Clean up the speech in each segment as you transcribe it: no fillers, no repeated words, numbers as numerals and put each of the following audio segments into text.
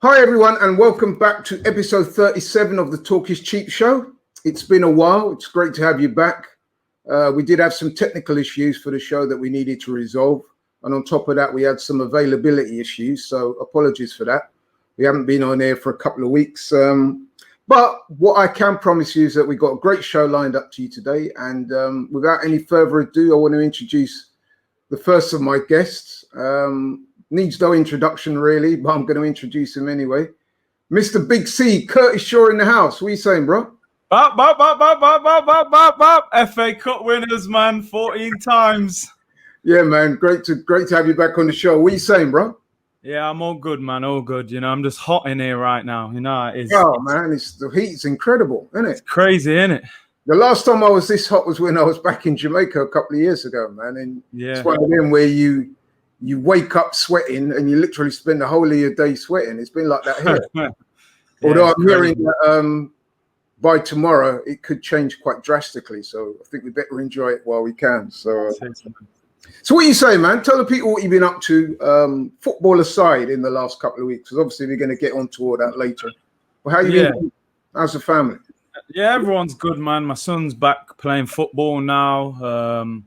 Hi everyone, and welcome back to episode 37 of the Talk is Cheap show. It's been a while. It's great to have you back. We did have some technical issues for the show that we needed to resolve. And on top of that, we had some availability issues. So apologies for that. We haven't been on air for a couple of weeks. But what I can promise you is that we've got a great show lined up to you today. And without any further ado, I want to introduce the first of my guests. Needs no introduction really, but I'm going to introduce him anyway. Mr. Big C, Curtis Shaw in the house. What are you saying, bro? FA Cup winners, man, 14 times. Yeah, man, great to have you back on the show. What are you saying, bro? Yeah, I'm all good, man, all good. You know, I'm just hot in here right now. You know, the heat's incredible, isn't it? It's crazy, isn't it? The last time I was this hot was when I was back in Jamaica a couple of years ago, man. And it's one of them where you wake up sweating and you literally spend the whole of your day sweating. It's been like that here. Although I'm hearing that by tomorrow it could change quite drastically. So I think we better enjoy it while we can. So what are you saying, man? Tell the people what you've been up to, football aside, in the last couple of weeks. Because obviously we're going to get onto all that later. Well, how you been? How's the family? Yeah, everyone's good, man. My son's back playing football now.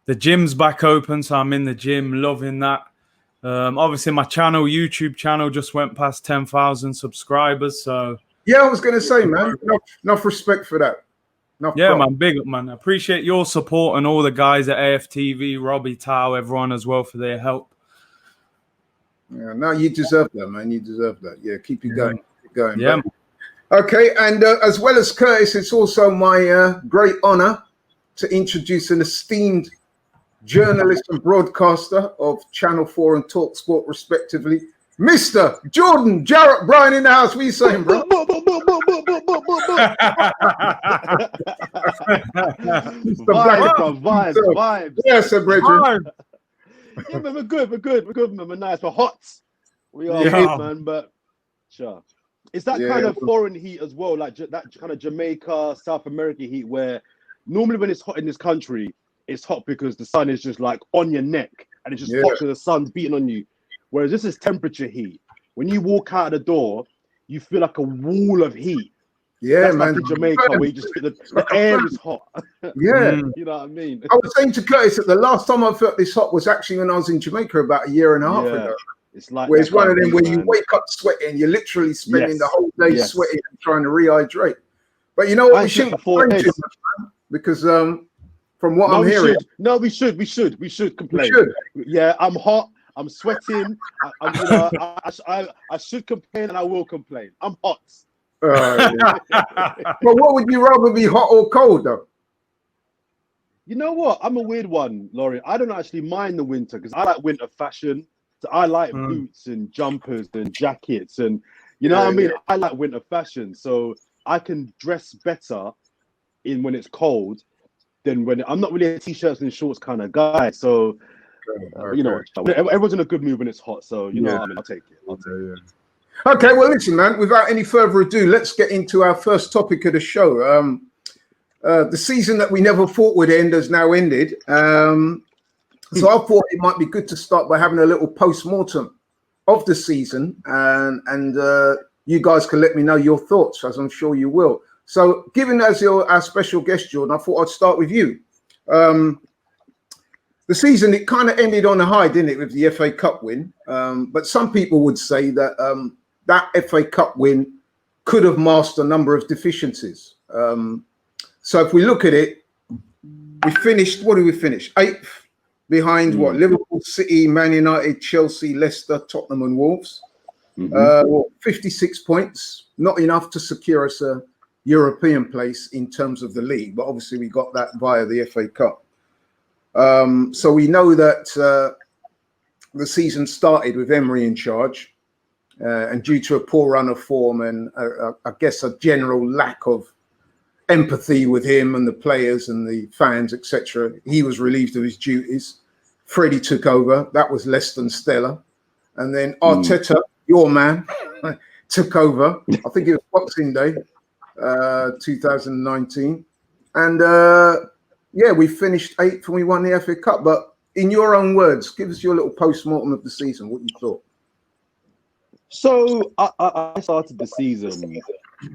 The gym's back open, so I'm in the gym, loving that. Obviously, my YouTube channel just went past 10,000 subscribers. So yeah, I was going to say, man, enough respect for that. Man, big up, man. I appreciate your support and all the guys at AFTV, Robbie, Tao, everyone as well for their help. Yeah, no, you deserve that, man. You deserve that. Yeah, keep it going. Keep going. Yeah. Okay, and as well as Curtis, it's also my great honor to introduce an esteemed journalist and broadcaster of Channel 4 and Talk Sport, respectively, Mr. Jordan Jarrett Bryan in the house. What are you saying, bro? Vibes. Yes, sir, Bridget. Yeah, man, we're good, man. We're nice. We're hot. We are good, man, but sure. It's that kind of foreign heat as well, like that kind of Jamaica, South America heat, where normally when it's hot in this country, it's hot because the sun is just like on your neck and it's just hot because the sun's beating on you. Whereas this is temperature heat. When you walk out the door, you feel like a wall of heat. Yeah, that's man. Like in Jamaica, where you just feel the air is hot. Yeah. You know what I mean? I was saying to Curtis that the last time I felt this hot was actually when I was in Jamaica about a year and a half ago. It's like where it's one of them where you wake up sweating, you're literally spending the whole day sweating and trying to rehydrate. But you know what? We shouldn't complain too much, man, because from what I'm hearing, we should complain. Yeah, I'm hot. I'm sweating. I should complain and I will complain. I'm hot. But what would you rather be, hot or cold, though? You know what? I'm a weird one, Laurie. I don't actually mind the winter because I like winter fashion. So I like boots and jumpers and jackets and you know what I mean? I like winter fashion. So I can dress better when it's cold than when I'm not really a t-shirts and shorts kind of guy. So you know, everyone's in a good mood when it's hot. So you know what I mean? I'll take it. Okay, well listen, man, without any further ado, let's get into our first topic of the show. The season that we never thought would end has now ended. So I thought it might be good to start by having a little post-mortem of the season, and you guys can let me know your thoughts, as I'm sure you will. So given as our special guest, Jordan, I thought I'd start with you. The season, it kind of ended on a high, didn't it, with the FA Cup win? But some people would say that that FA Cup win could have masked a number of deficiencies. So if we look at it, we finished, what did we finish? 8th. Behind what? Liverpool, City, Man United, Chelsea, Leicester, Tottenham and Wolves. 56 points. Not enough to secure us a European place in terms of the league. But obviously we got that via the FA Cup. So we know that the season started with Emery in charge. And due to a poor run of form and I guess a general lack of empathy with him and the players and the fans, etc., he was relieved of his duties. Freddie took over. That was less than stellar. And then Arteta, your man, took over. I think it was Boxing Day, 2019. And we finished 8th and we won the FA Cup. But in your own words, give us your little post-mortem of the season, what you thought. So I started the season,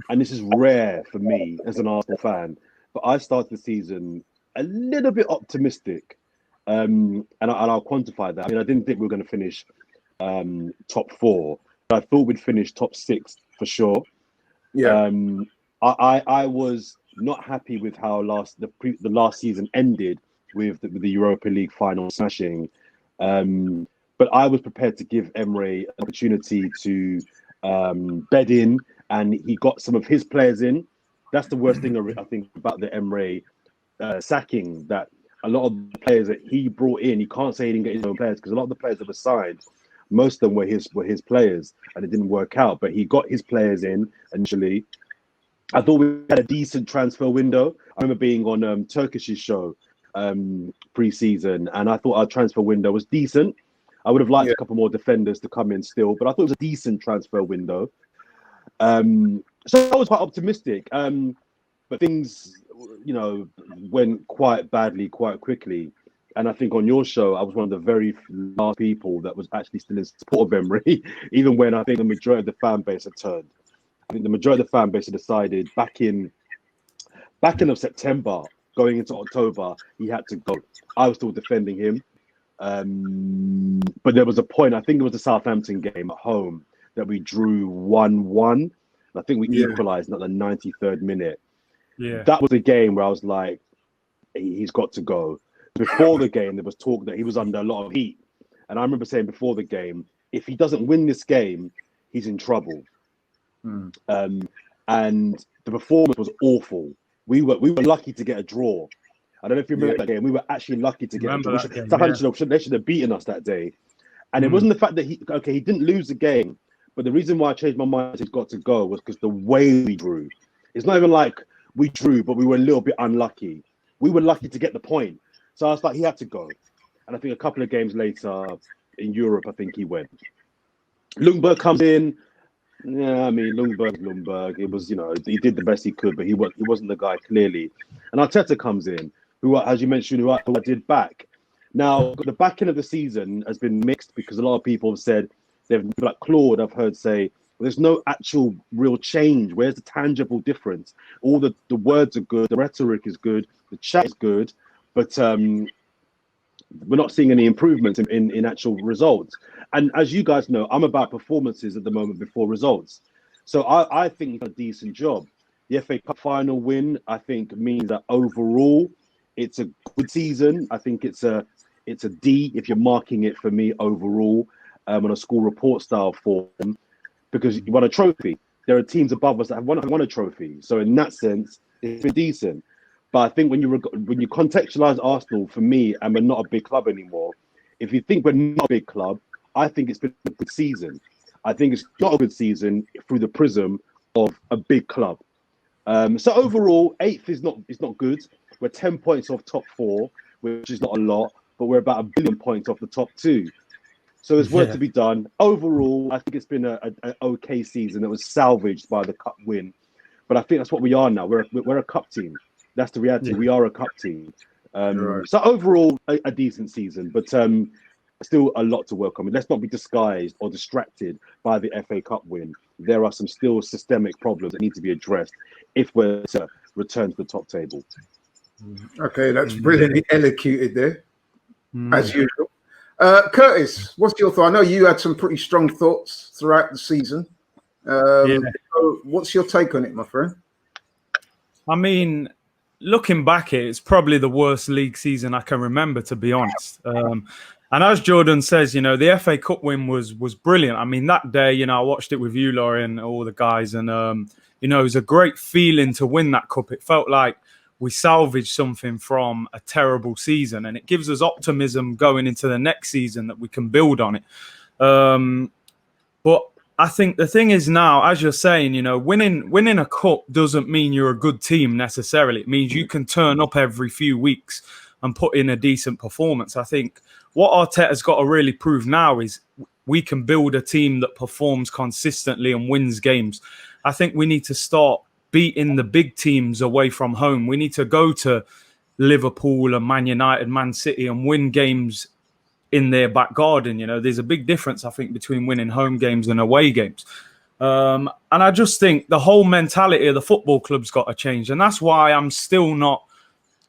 and this is rare for me as an Arsenal fan, but I started the season a little bit optimistic, and I'll quantify that. I mean, I didn't think we were going to finish top four, but I thought we'd finish top six for sure. Yeah. I was not happy with how the last season ended with the Europa League final smashing. But I was prepared to give Emery an opportunity to bed in, and he got some of his players in. That's the worst thing I think about the Emery sacking, that a lot of the players that he brought in, he can't say he didn't get his own players, because a lot of the players that were signed, most of them were his players, and it didn't work out. But he got his players in initially. I thought we had a decent transfer window. I remember being on Turkish's show pre-season, and I thought our transfer window was decent. I would have liked a couple more defenders to come in still, but I thought it was a decent transfer window. So I was quite optimistic. But things, went quite badly quite quickly. And I think on your show, I was one of the very last people that was actually still in support of Emery, even when I think the majority of the fan base had turned. I think the majority of the fan base had decided back in of September, going into October, he had to go. I was still defending him. But there was a point, I think it was the Southampton game at home, that we drew 1-1. I think we equalised at the 93rd minute. Yeah. That was a game where I was like, he's got to go. Before the game, there was talk that he was under a lot of heat. And I remember saying before the game, if he doesn't win this game, he's in trouble. And the performance was awful. We were lucky to get a draw. I don't know if you remember that game. We were actually lucky to get a draw. They should have beaten us that day. And it wasn't the fact that he didn't lose the game. But the reason why I changed my mind, he's got to go, was because the way we drew. It's not even like we drew, but we were a little bit unlucky. We were lucky to get the point. So I was like, he had to go. And I think a couple of games later in Europe, I think he went. Ljungberg comes in. Yeah, I mean, Ljungberg. It was, he did the best he could, but he wasn't the guy, clearly. And Arteta comes in, who, as you mentioned, who I did back. Now, the back end of the season has been mixed, because a lot of people have said, like Claude, I've heard say, well, there's no actual real change. Where's the tangible difference? All the words are good, the rhetoric is good, the chat is good, but we're not seeing any improvements in actual results. And as you guys know, I'm about performances at the moment before results. So I think he's done a decent job. The FA Cup final win, I think, means that overall it's a good season. I think it's a D if you're marking it for me overall on a school report style form, because you won a trophy. There are teams above us that have won a trophy. So in that sense, it's been decent. But I think when you contextualize Arsenal, for me, and we're not a big club anymore, if you think we're not a big club, I think it's been a good season. I think it's not a good season through the prism of a big club. So overall, 8th is not good. We're 10 points off top 4, which is not a lot, but we're about 1 billion points off the top 2. So there's work to be done. Overall, I think it's been an okay season that was salvaged by the cup win. But I think that's what we are now. We're a cup team. That's the reality. Yeah. We are a cup team. Right. So overall, a decent season, but still a lot to work on. Let's not be disguised or distracted by the FA Cup win. There are some still systemic problems that need to be addressed if we're to return to the top table. Okay, that's brilliantly elocuted there, as usual. Curtis, what's your thought? I know you had some pretty strong thoughts throughout the season. So what's your take on it, my friend? I mean, looking back at it, it's probably the worst league season I can remember, to be honest. And as Jordan says, the FA Cup win was brilliant. I mean, that day, I watched it with you, Laurie, and all the guys. And, it was a great feeling to win that cup. It felt like we salvaged something from a terrible season. And it gives us optimism going into the next season that we can build on it. But I think the thing is now, as you're saying, winning a cup doesn't mean you're a good team necessarily. It means you can turn up every few weeks and put in a decent performance. I think what Arteta's got to really prove now is we can build a team that performs consistently and wins games. I think we need to start beating the big teams away from home. We need to go to Liverpool and Man United, Man City and win games in their back garden. You know, there's a big difference, I think, between winning home games and away games. And I just think the whole mentality of the football club's got to change. And that's why I'm still not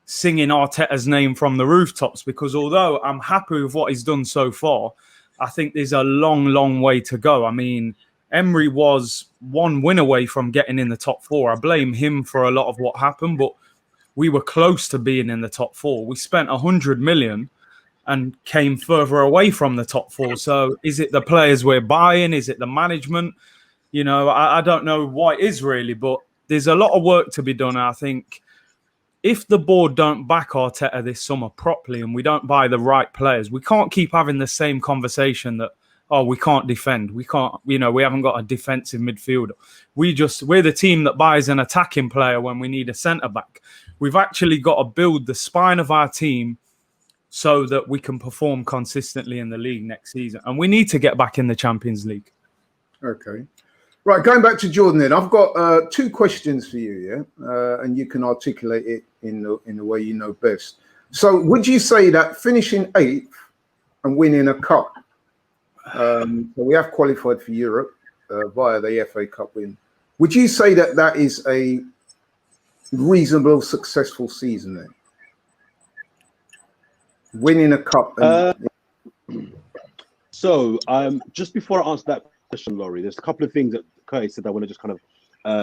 singing Arteta's name from the rooftops, because although I'm happy with what he's done so far, I think there's a long, long way to go. I mean, Emery was one win away from getting in the top four. I blame him for a lot of what happened, but we were close to being in the top four. We spent 100 million and came further away from the top four. So is it the players we're buying? Is it the management? You know, I don't know what it is really, but there's a lot of work to be done. And I think if the board don't back Arteta this summer properly and we don't buy the right players, we can't keep having the same conversation that, oh, we can't defend. We can't, you know, we haven't got a defensive midfielder. We're the team that buys an attacking player when we need a centre-back. We've actually got to build the spine of our team so that we can perform consistently in the league next season. And we need to get back in the Champions League. Okay. Right, going back to Jordan then, I've got 2 questions for you, yeah? And you can articulate it in the way you know best. So would you say that finishing 8th and winning a cup, so we have qualified for Europe via the FA Cup win, would you say that that is a reasonable, successful season then? Winning a cup. So just before I answer that question, Laurie, there's a couple of things that Curtis said I want to just kind of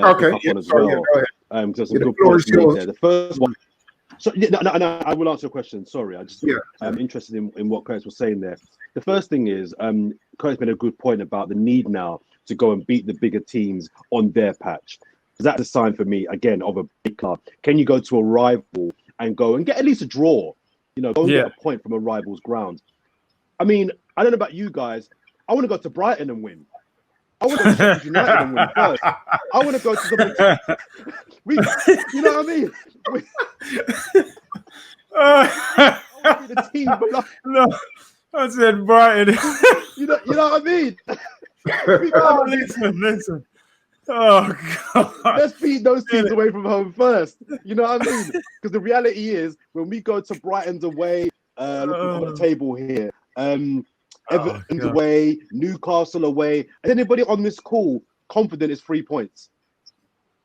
okay, pick up on as well. Because there's some good points there. The first one. So no, I will answer your question. Sorry, I'm interested in what Curtis was saying there. The first thing is, Curtis made a good point about the need now to go and beat the bigger teams on their patch. That's a sign for me, again, of a big club. Can you go to a rival and go and get at least a draw? You know, go and get a point from a rival's ground. I mean, I don't know about you guys. I want to go to Brighton and win. I want to go to Sheffield United and win first. I want to go to something. You know what I mean? I want to be the team, but like, no, I said Brighton. you know what I mean? Listen. Oh God! Let's beat those teams away from home first. You know what I mean? Because the reality is, when we go to Brighton's away, looking on the table here, Everton's away, Newcastle away, and anybody on this call confident is 3 points?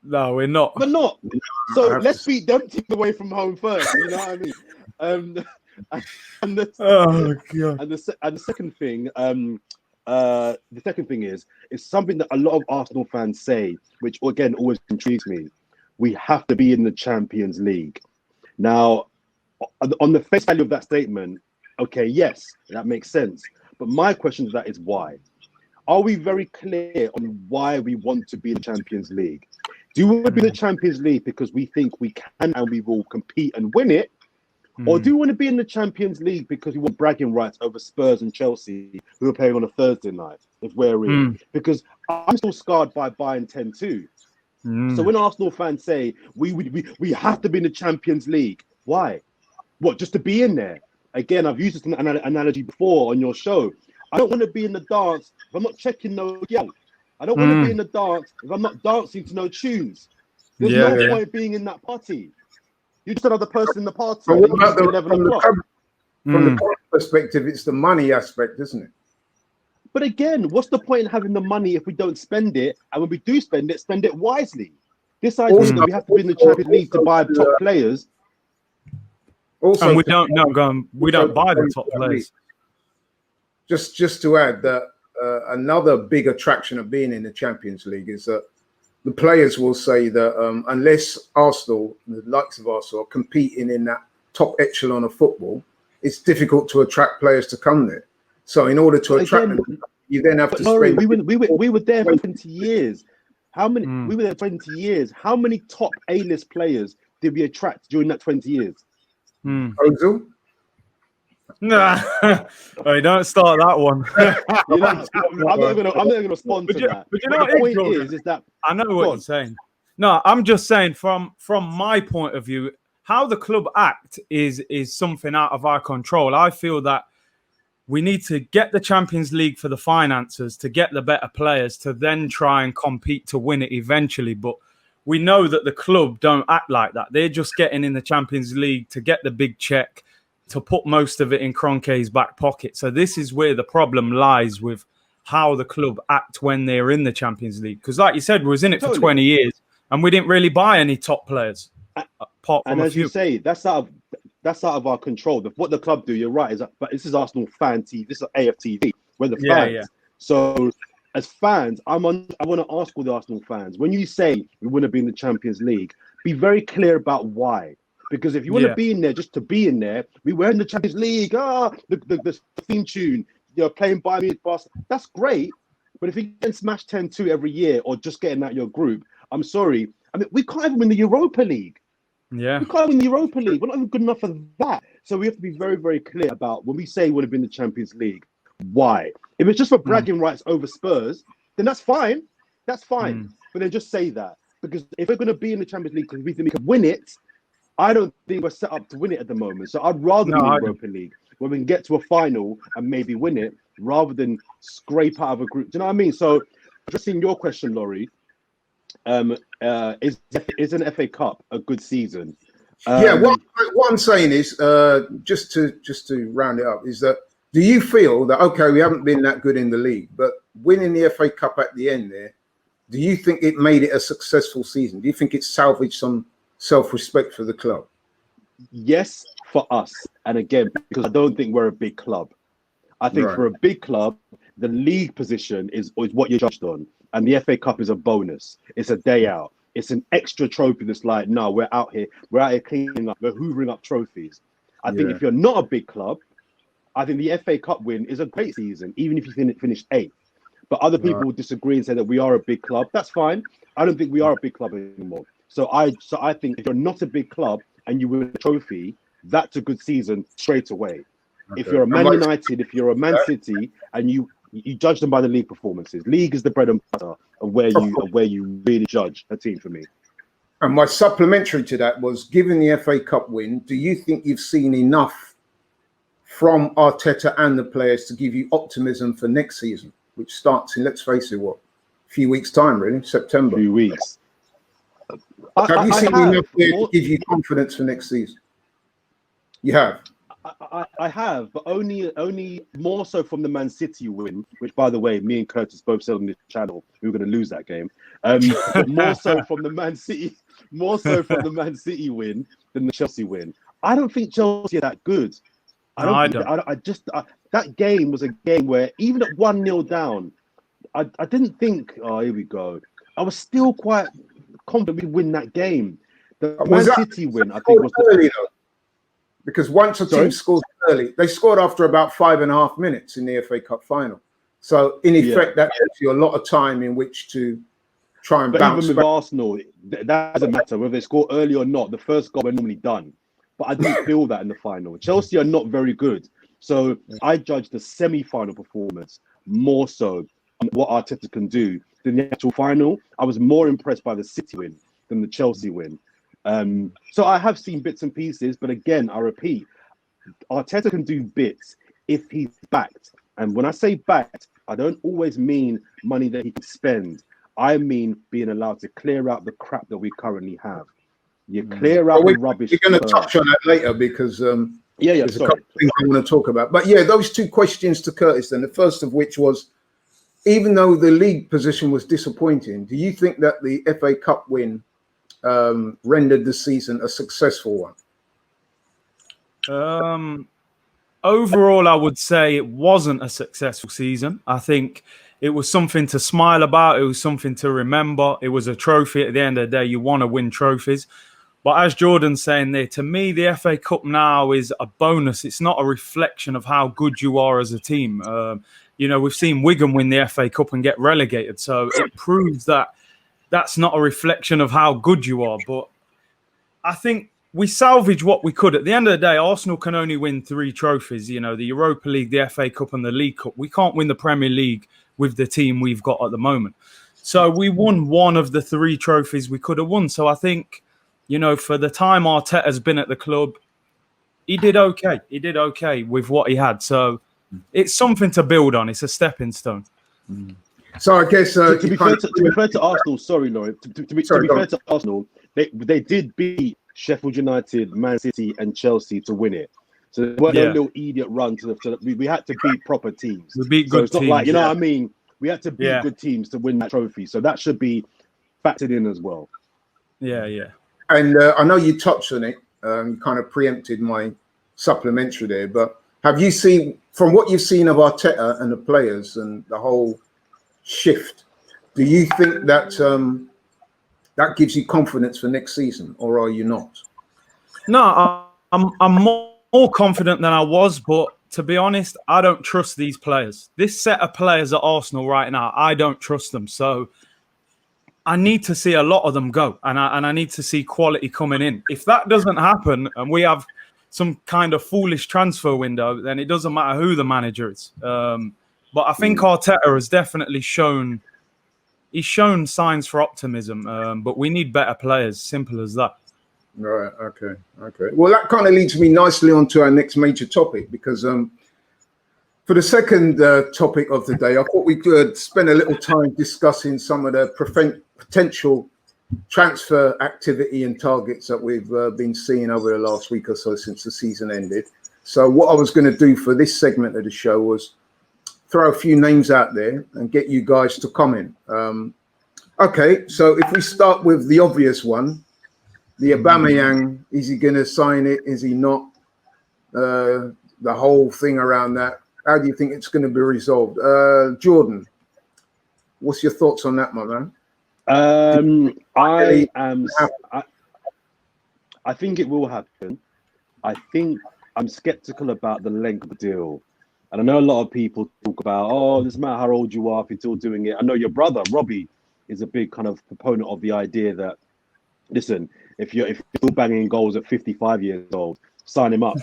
No, we're not. We're not. So let's beat them teams away from home first. You know what I mean? And the second thing, the second thing is something that a lot of Arsenal fans say, which again always intrigues me. We have to be in the Champions League. Now, on the face value of that statement, okay, yes, that makes sense. But my question to that is why? Are we very clear on why we want to be in the Champions League? Do we want to be in the Champions League because we think we can and we will compete and win it? Or do we want to be in the Champions League because we want bragging rights over Spurs and Chelsea, who are playing on a Thursday night, if we're in? Because I'm still scarred by buying 10-2. So when Arsenal fans say we have to be in the Champions League, why? What, just to be in there? Again, I've used this analogy before on your show. I don't want to be in the dance if I'm not checking no yell. I don't want to be in the dance if I'm not dancing to no tunes. There's no point being in that party. You're just another person in the party. But what about from the perspective, it's the money aspect, isn't it? But again, what's the point in having the money if we don't spend it? And when we do spend it wisely. This idea that we have to be in the Champions League to buy top players. Also, and we don't buy the top players. Just to add that another big attraction of being in the Champions League is that the players will say that unless Arsenal, the likes of Arsenal, are competing in that top echelon of football, it's difficult to attract players to come there. So in order to attract them, you then have to Laurie, spend... We were there for 20 years. How many? We were there 20 years. How many top A-list players did we attract during that 20 years? Ozil? Nah, hey, don't start that one. I'm not going to respond to that. But you know what the point is that I know what you're saying. No, I'm just saying from my point of view, how the club act is something out of our control. I feel that we need to get the Champions League for the finances, to get the better players, to then try and compete to win it eventually. But we know that the club don't act like that. They're just getting in the Champions League to get the big check, to put most of it in Kroenke's back pocket. So this is where the problem lies with how the club act when they're in the Champions League. Because like you said, we was in it for 20 years and we didn't really buy any top players. Apart from and as a few. you say, that's out of our control. What the club do, you're right, but this is Arsenal fan TV. This is AFTV. We're the fans. Yeah. So as fans, I want to ask all the Arsenal fans, when you say we want to be in the Champions League, be very clear about why. Because if you want to be in there just to be in there, we were in the Champions League. The theme tune, playing by me, that's great. But if you get smashed 10-2 every year or just getting out your group, I'm sorry. I mean, we can't even win the Europa League. Yeah. We can't win the Europa League. We're not even good enough for that. So we have to be very, very clear about when we say we want to be in the Champions League, why. If it's just for bragging rights over Spurs, then that's fine. That's fine. But then just say that. Because if we're going to be in the Champions League because we think we can win it, I don't think we're set up to win it at the moment. So I'd rather be in the Europa League where we can get to a final and maybe win it rather than scrape out of a group. Do you know what I mean? So addressing your question, Laurie, is an FA Cup a good season? What I'm saying is, just to round it up, is that do you feel that, okay, we haven't been that good in the league, but winning the FA Cup at the end there, do you think it made it a successful season? Do you think it salvaged some self-respect for the club? Yes, for us. And again, because I don't think we're a big club. I think for a big club, the league position is what you're judged on. And the FA Cup is a bonus. It's a day out. It's an extra trophy that's like, no, we're out here cleaning up, we're hoovering up trophies. I think if you're not a big club, I think the FA Cup win is a great season, even if you finish 8th. But other people will disagree and say that we are a big club. That's fine. I don't think we are a big club anymore. So I think if you're not a big club and you win a trophy, that's a good season straight away. Okay. If you're a Man United, if you're a Man City, and you judge them by the league performances. League is the bread and butter of where you really judge a team for me. And my supplementary to that was, given the FA Cup win, do you think you've seen enough from Arteta and the players to give you optimism for next season, which starts in, let's face it, a few weeks' time, really, September? A few weeks. Have you seen enough there to give you confidence for next season? You have. I have, but only more so from the Man City win, which, by the way, me and Curtis both said on this channel we were going to lose that game. But more so from the Man City win than the Chelsea win. I don't think Chelsea are that good. That game was a game where even at 1-0 down, I didn't think, oh, here we go. I was still quite confident we'd win that game. The Man City win, I think, was early though. Because once a team scores early, they scored after about 5.5 minutes in the FA Cup final. So in effect, that gives you a lot of time in which to try and bounce even with back. Arsenal, that doesn't matter whether they score early or not. The first goal we're normally done. But I didn't feel that in the final. Chelsea are not very good. So I judge the semi-final performance more so on what Arteta can do than the actual final. I was more impressed by the City win than the Chelsea win. So I have seen bits and pieces, but again, I repeat, Arteta can do bits if he's backed. And when I say backed, I don't always mean money that he can spend. I mean being allowed to clear out the crap that we currently have. You clear out the rubbish. We're going to touch on that later because there's a couple of things I want to talk about. But yeah, those two questions to Curtis then. The first of which was, even though the league position was disappointing, do you think that the FA Cup win rendered the season a successful one? Overall, I would say it wasn't a successful season. I think it was something to smile about. It was something to remember. It was a trophy. At the end of the day, you want to win trophies. But as Jordan's saying there, to me, the FA Cup now is a bonus. It's not a reflection of how good you are as a team. We've seen Wigan win the FA Cup and get relegated. So it proves that that's not a reflection of how good you are. But I think we salvage what we could. At the end of the day, Arsenal can only win 3 trophies, the Europa League, the FA Cup and the League Cup. We can't win the Premier League with the team we've got at the moment. So we won one of the 3 trophies we could have won. So I think, for the time Arteta's been at the club, he did okay. He did okay with what he had. So it's something to build on. It's a stepping stone. So I guess to be fair to Arsenal, sorry, Laurie. To be fair to Arsenal, they did beat Sheffield United, Man City, and Chelsea to win it. So there weren't no little idiot run to the. We had to beat proper teams. We beat so good it's not teams. Like, you know what I mean? We had to beat good teams to win that trophy. So that should be factored in as well. Yeah. And I know you touched on it. You kind of preempted my supplementary there, but have you seen, from what you've seen of Arteta and the players and the whole shift, do you think that that gives you confidence for next season, or are you not? No, I'm more confident than I was, but to be honest, I don't trust these players. This set of players at Arsenal right now, I don't trust them. So I need to see a lot of them go, and I need to see quality coming in. If that doesn't happen, and we have some kind of foolish transfer window, then it doesn't matter who the manager is. But I think Arteta has definitely shown signs for optimism. But we need better players. Simple as that. Right. Okay. Well, that kind of leads me nicely onto our next major topic, because for the second topic of the day, I thought we could spend a little time discussing some of the potential transfer activity and targets that we've been seeing over the last week or so since the season ended. So what I was going to do for this segment of the show was throw a few names out there and get you guys to comment. Okay, so if we start with the obvious one, the Aubameyang, is he going to sign it? Is he not? The whole thing around that. How do you think it's going to be resolved? Jordan, what's your thoughts on that, my man? I think it will happen. I think I'm skeptical about the length of the deal. And I know a lot of people talk about, it doesn't matter how old you are if you're still doing it. I know your brother, Robbie, is a big kind of proponent of the idea that, listen, if you're still banging goals at 55 years old, sign him up.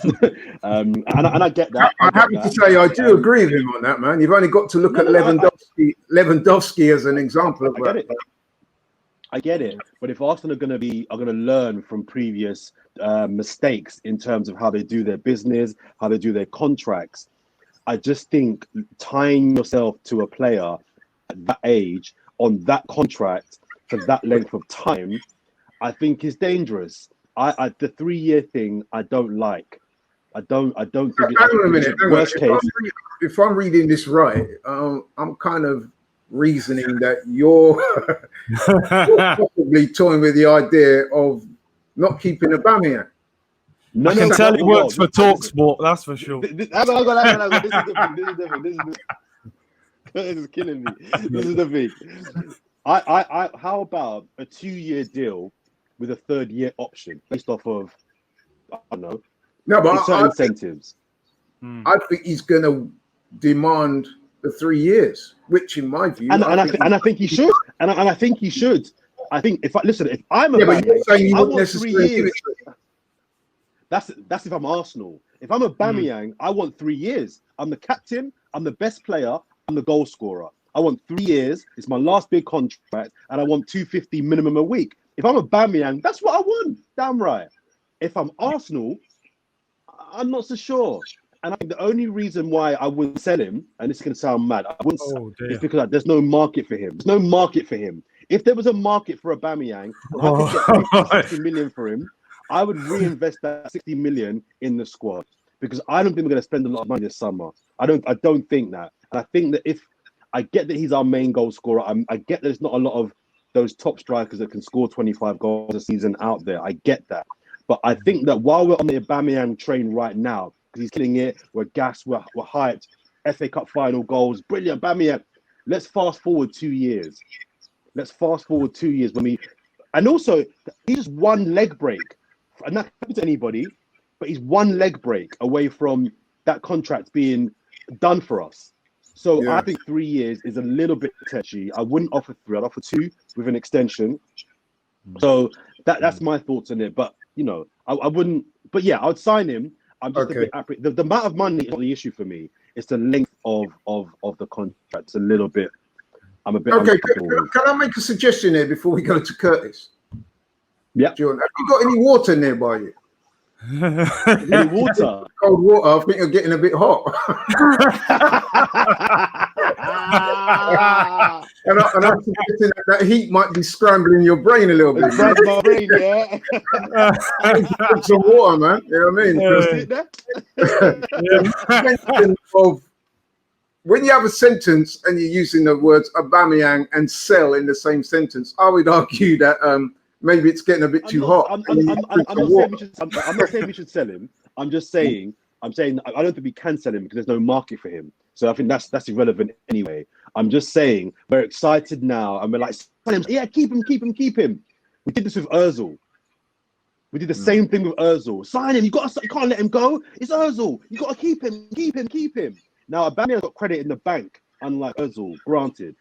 and I get that. I'm happy to say I do agree with him on that, man. You've only got to look at Lewandowski as an example of that. I get it. But if Arsenal are going to learn from previous mistakes in terms of how they do their business, how they do their contracts, I just think tying yourself to a player at that age on that contract for that length of time, I think is dangerous. The 3-year thing I don't like. I don't think it's hang on a minute. Worst case. If I'm reading this right, I'm kind of reasoning that you're probably toying with the idea of not keeping Aubameyang. I can tell it works for TalkSport, that's for sure. This is different. This is killing me. This is the thing. I how about a 2-year deal with a 3rd-year option based off of, I don't know, certain incentives? I think he's going to demand the 3 years, which in my view, I think he should. And I think he should. I think if I'm a but you're saying you I wouldn't want 3 years. necessarily. That's if I'm Arsenal. If I'm Aubameyang, I want 3 years. I'm the captain. I'm the best player. I'm the goal scorer. I want 3 years. It's my last big contract, and I want 250 minimum a week. If I'm Aubameyang, that's what I want. Damn right. If I'm Arsenal, I'm not so sure. And I think the only reason why I wouldn't sell him, and this is going to sound mad, I wouldn't sell him, is because there's no market for him. There's no market for him. If there was a market for Aubameyang, and I could get 60 million for him, I would reinvest that 60 million in the squad, because I don't think we're going to spend a lot of money this summer. I don't think that. And I think that if I get that he's our main goal scorer, I get that there's not a lot of those top strikers that can score 25 goals a season out there. I get that. But I think that while we're on the Aubameyang train right now, because he's killing it, we're gassed, we're hyped, FA Cup final goals, brilliant, Aubameyang. Let's fast forward 2 years. And also, he's just one leg break. And that happens to anybody, but he's one leg break away from that contract being done for us. So yeah. I think 3 years is a little bit touchy. I wouldn't offer 3. I'd offer 2 with an extension. So that's my thoughts on it. But, I wouldn't. But yeah, I would sign him. I'm just a bit apprehensive. The amount of money is not the issue for me. It's the length of the contract. It's a little bit. I'm a bit. Okay, can I make a suggestion here before we go to Curtis? Yeah. Jordan, have you got any water nearby you? Need water. Cold water. I think you're getting a bit hot. and I'm suggesting that heat might be scrambling your brain a little bit. It's my brain, yeah. Some water, man. You know what I mean? When you have a sentence and you're using the words Aubameyang and sell in the same sentence, I would argue that maybe it's getting a bit too hot. I'm not saying we should sell him. I'm saying I don't think we can sell him because there's no market for him. So I think that's irrelevant anyway. I'm just saying we're excited now and we're like, yeah, keep him. We did this with Ozil. We did the same thing with Ozil. Sign him. You can't let him go. It's Ozil. You got to keep him. Now Aubameyang's got credit in the bank, unlike Ozil, granted.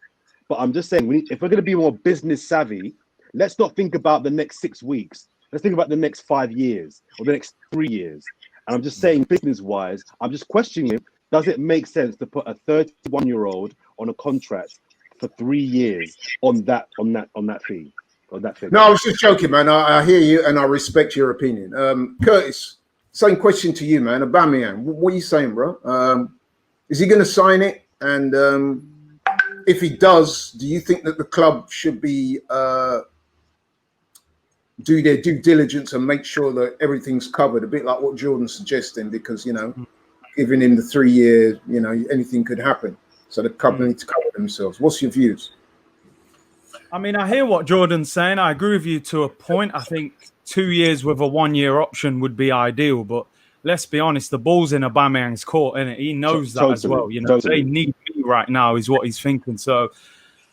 But I'm just saying, if we're going to be more business savvy, let's not think about the next 6 weeks. Let's think about the next 5 years or the next 3 years. And I'm just saying, business-wise, I'm just questioning, does it make sense to put a 31-year-old on a contract for 3 years on that fee? Or that figure? No, I was just joking, man. I hear you and I respect your opinion. Curtis, same question to you, man. Aubameyang, what are you saying, bro? Is he going to sign it? And if he does, do you think that the club should be do their due diligence and make sure that everything's covered, a bit like what Jordan's suggesting, because, giving him the 3 years, anything could happen. So the club need to cover themselves. What's your views? I mean, I hear what Jordan's saying. I agree with you to a point. I think 2 years with a 1 year option would be ideal, but let's be honest, the ball's in Aubameyang's court, and he knows that as well. They need me right now is what he's thinking. So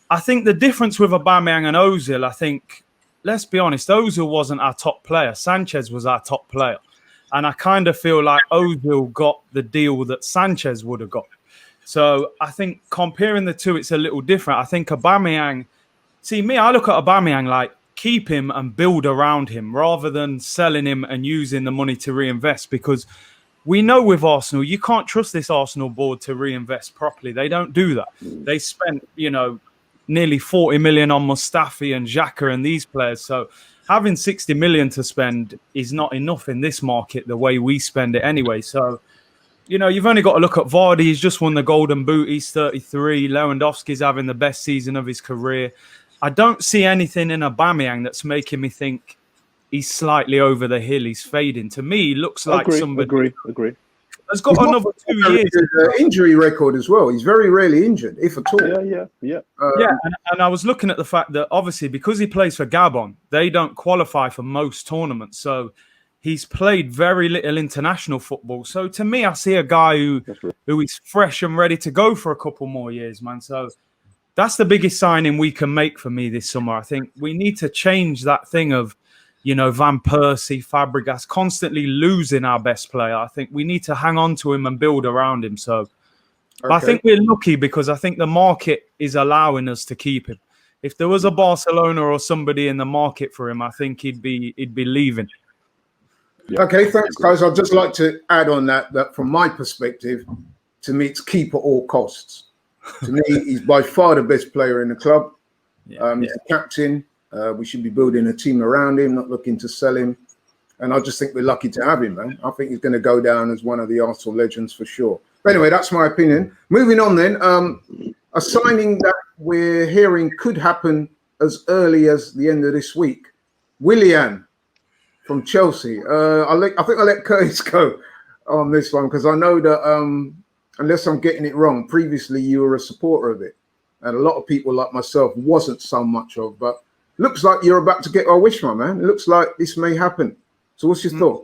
I think the difference with Aubameyang and Ozil, I think, let's be honest, Ozil wasn't our top player. Sanchez was our top player. And I kind of feel like Ozil got the deal that Sanchez would have got. So I think comparing the two, it's a little different. I think Aubameyang, I look at Aubameyang like keep him and build around him rather than selling him and using the money to reinvest, because we know with Arsenal, you can't trust this Arsenal board to reinvest properly. They don't do that. They spent, nearly 40 million on Mustafi and Xhaka and these players. So having 60 million to spend is not enough in this market the way we spend it anyway. So, you've only got to look at Vardy. He's just won the Golden Boot. He's 33. Lewandowski's having the best season of his career. I don't see anything in Aubameyang that's making me think he's slightly over the hill. He's fading. To me, he looks like somebody. Agree. Has got another 2 years. Injury record as well. He's very rarely injured, if at all. Yeah. And I was looking at the fact that obviously because he plays for Gabon, they don't qualify for most tournaments. So he's played very little international football. So to me, I see a guy who is fresh and ready to go for a couple more years, man. So that's the biggest signing we can make for me this summer. I think we need to change that thing of, Van Persie, Fabregas, constantly losing our best player. I think we need to hang on to him and build around him. So I think we're lucky because I think the market is allowing us to keep him. If there was a Barcelona or somebody in the market for him, I think he'd be leaving. Yeah. Okay, thanks, guys. I'd just like to add on that from my perspective, to me, it's keep at all costs. To me, he's by far the best player in the club. He's the captain. We should be building a team around him, not looking to sell him. And I just think we're lucky to have him, man. I think he's going to go down as one of the Arsenal legends for sure. But anyway, that's my opinion. Moving on then, a signing that we're hearing could happen as early as the end of this week. Willian from Chelsea. I think I'll let Curtis go on this one because I know that, unless I'm getting it wrong, previously you were a supporter of it. And a lot of people like myself wasn't so much of, but looks like you're about to get our wish, my man. It looks like this may happen. So what's your thought?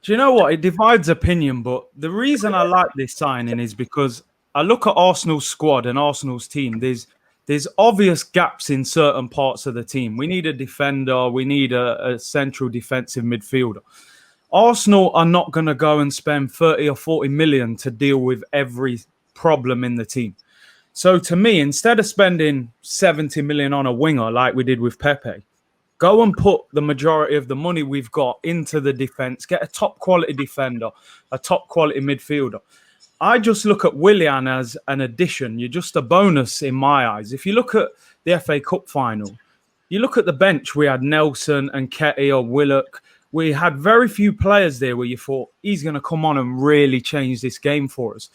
Do you know what? It divides opinion, but the reason I like this signing is because I look at Arsenal's squad and Arsenal's team. There's obvious gaps in certain parts of the team. We need a defender. We need a central defensive midfielder. Arsenal are not going to go and spend 30 or 40 million to deal with every problem in the team. So to me, instead of spending 70 million on a winger like we did with Pepe, go and put the majority of the money we've got into the defence, get a top quality defender, a top quality midfielder. I just look at Willian as an addition. You're just a bonus in my eyes. If you look at the FA Cup final, you look at the bench, we had Nelson and Ketty or Willock. we had very few players there where you thought he's going to come on and really change this game for us.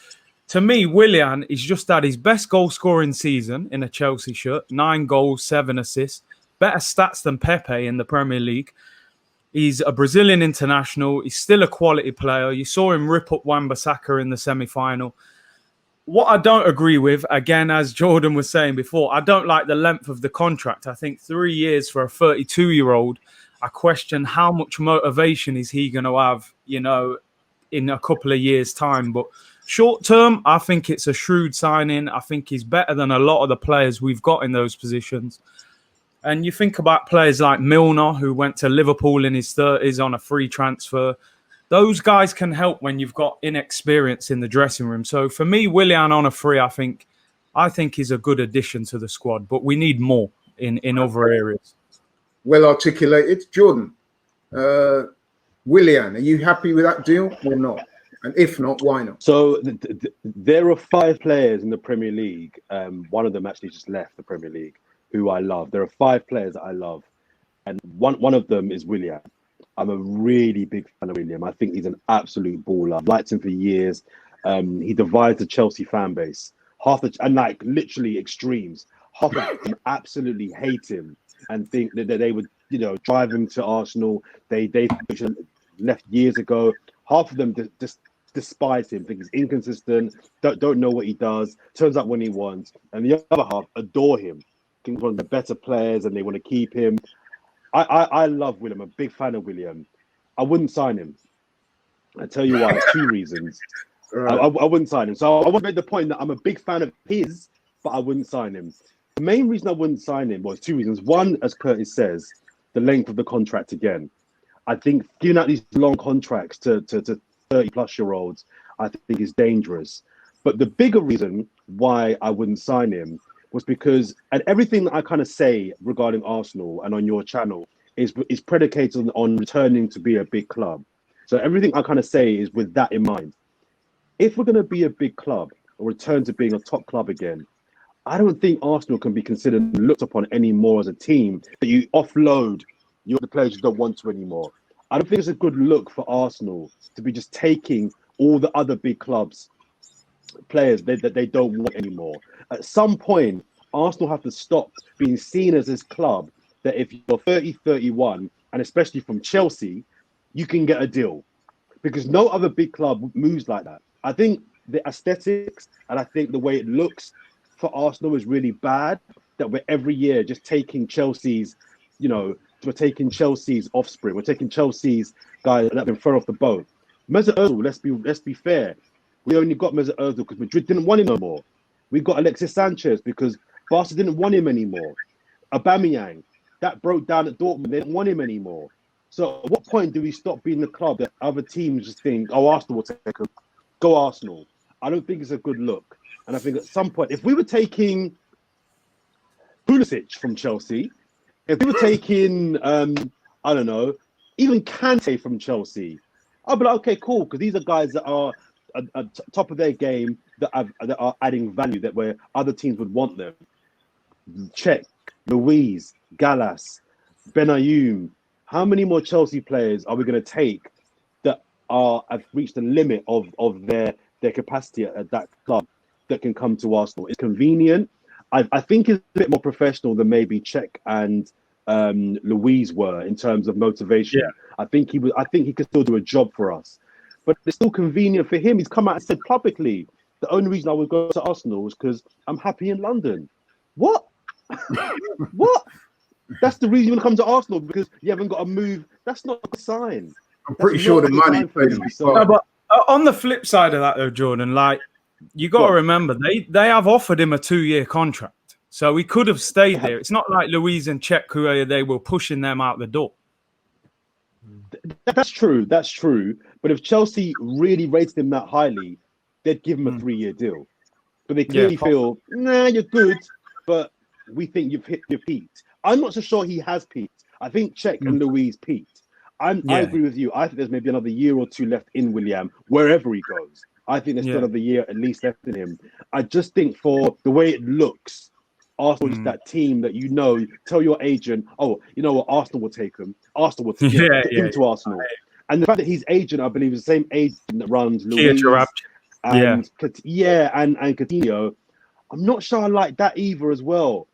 To me, Willian is just had his best goal-scoring season in a Chelsea shirt, 9 goals, 7 assists, better stats than Pepe in the Premier League. He's a Brazilian international. He's still a quality player. You saw him rip up Wan-Bissaka in the semi-final. What I don't agree with, again, as Jordan was saying before, I don't like the length of the contract. I think 3 years for a 32-year-old, I question how much motivation is he going to have, in a couple of years' time. But short term, I think it's a shrewd signing. I think he's better than a lot of the players we've got in those positions. And you think about players like Milner, who went to Liverpool in his 30s on a free transfer. Those guys can help when you've got inexperience in the dressing room. So for me, Willian on a free, I think is a good addition to the squad. But we need more in other areas. Well articulated. Jordan, Willian, are you happy with that deal or not? And if not, why not? So there are 5 players in the Premier League. One of them actually just left the Premier League, who I love. There are 5 players that I love. And one of them is Willian. I'm a really big fan of Willian. I think he's an absolute baller. I've liked him for years. He divides the Chelsea fan base. Literally extremes. Half of them absolutely hate him and think that they would, drive him to Arsenal. They left years ago. Half of them just despise him, think he's inconsistent, don't know what he does, turns up when he wants. And the other half adore him. Think he's one of the better players and they want to keep him. I love Willian. I'm a big fan of Willian. I wouldn't sign him. I tell you why. 2 reasons. I wouldn't sign him. So I want to make the point that I'm a big fan of his, but I wouldn't sign him. The main reason I wouldn't sign him was 2 reasons. One, as Curtis says, the length of the contract again. I think giving out these long contracts to 30-plus-year-olds, I think is dangerous. But the bigger reason why I wouldn't sign him was because, and everything that I kind of say regarding Arsenal and on your channel is predicated on returning to be a big club. So everything I kind of say is with that in mind. If we're going to be a big club or return to being a top club again, I don't think Arsenal can be considered and looked upon anymore as a team that you offload the players you don't want to anymore. I don't think it's a good look for Arsenal to be just taking all the other big clubs' players that they don't want anymore. At some point, Arsenal have to stop being seen as this club that if you're 30, 31, and especially from Chelsea, you can get a deal. Because no other big club moves like that. I think the aesthetics and I think the way it looks for Arsenal is really bad, that we're every year just taking Chelsea's, we're taking Chelsea's offspring. We're taking Chelsea's guys that have been thrown off the boat. Mesut Ozil, let's be fair. We only got Mesut Ozil because Madrid didn't want him no more. We got Alexis Sanchez because Barca didn't want him anymore. Aubameyang, that broke down at Dortmund. They didn't want him anymore. So at what point do we stop being the club that other teams just think, oh, Arsenal will take him. Go Arsenal. I don't think it's a good look. And I think at some point, if we were taking Pulisic from Chelsea, if we were taking, I don't know, even Kante from Chelsea, I'd be like, okay, cool, because these are guys that are at top of their game, that are adding value, that where other teams would want them. Cech, Luiz, Gallas, Benayoun. How many more Chelsea players are we going to take that have reached the limit of their capacity at that club that can come to Arsenal? It's convenient. I think it's a bit more professional than maybe Cech and Luiz were in terms of motivation. Yeah. I think he could still do a job for us, but it's still convenient for him. He's come out and said publicly, the only reason I would go to Arsenal is because I'm happy in London. What? What? That's the reason you want to come to Arsenal, because you haven't got to move. That's not a sign. I'm pretty sure the money plays a big part. No, but on the flip side of that, though, Jordan, you got to remember they have offered him a 2-year contract, so he could have stayed there. It's not like Luiz and Cech who they were pushing them out the door. That's true. That's true. But if Chelsea really rated him that highly, they'd give him a 3-year deal. But they clearly feel, nah, you're good, but we think you've hit your peak. I'm not so sure he has peaked. I think Cech and Luiz peaked. I agree with you. I think there's maybe another year or 2 left in Willian, wherever he goes. I think there's still another year at least left in him. I just think for the way it looks Arsenal is that team that tell your agent, oh, you know what, Arsenal will take him. Arsenal will give him to Arsenal. And the fact that his agent, I believe, is the same agent that runs Luis and Coutinho. I'm not sure I like that either as well.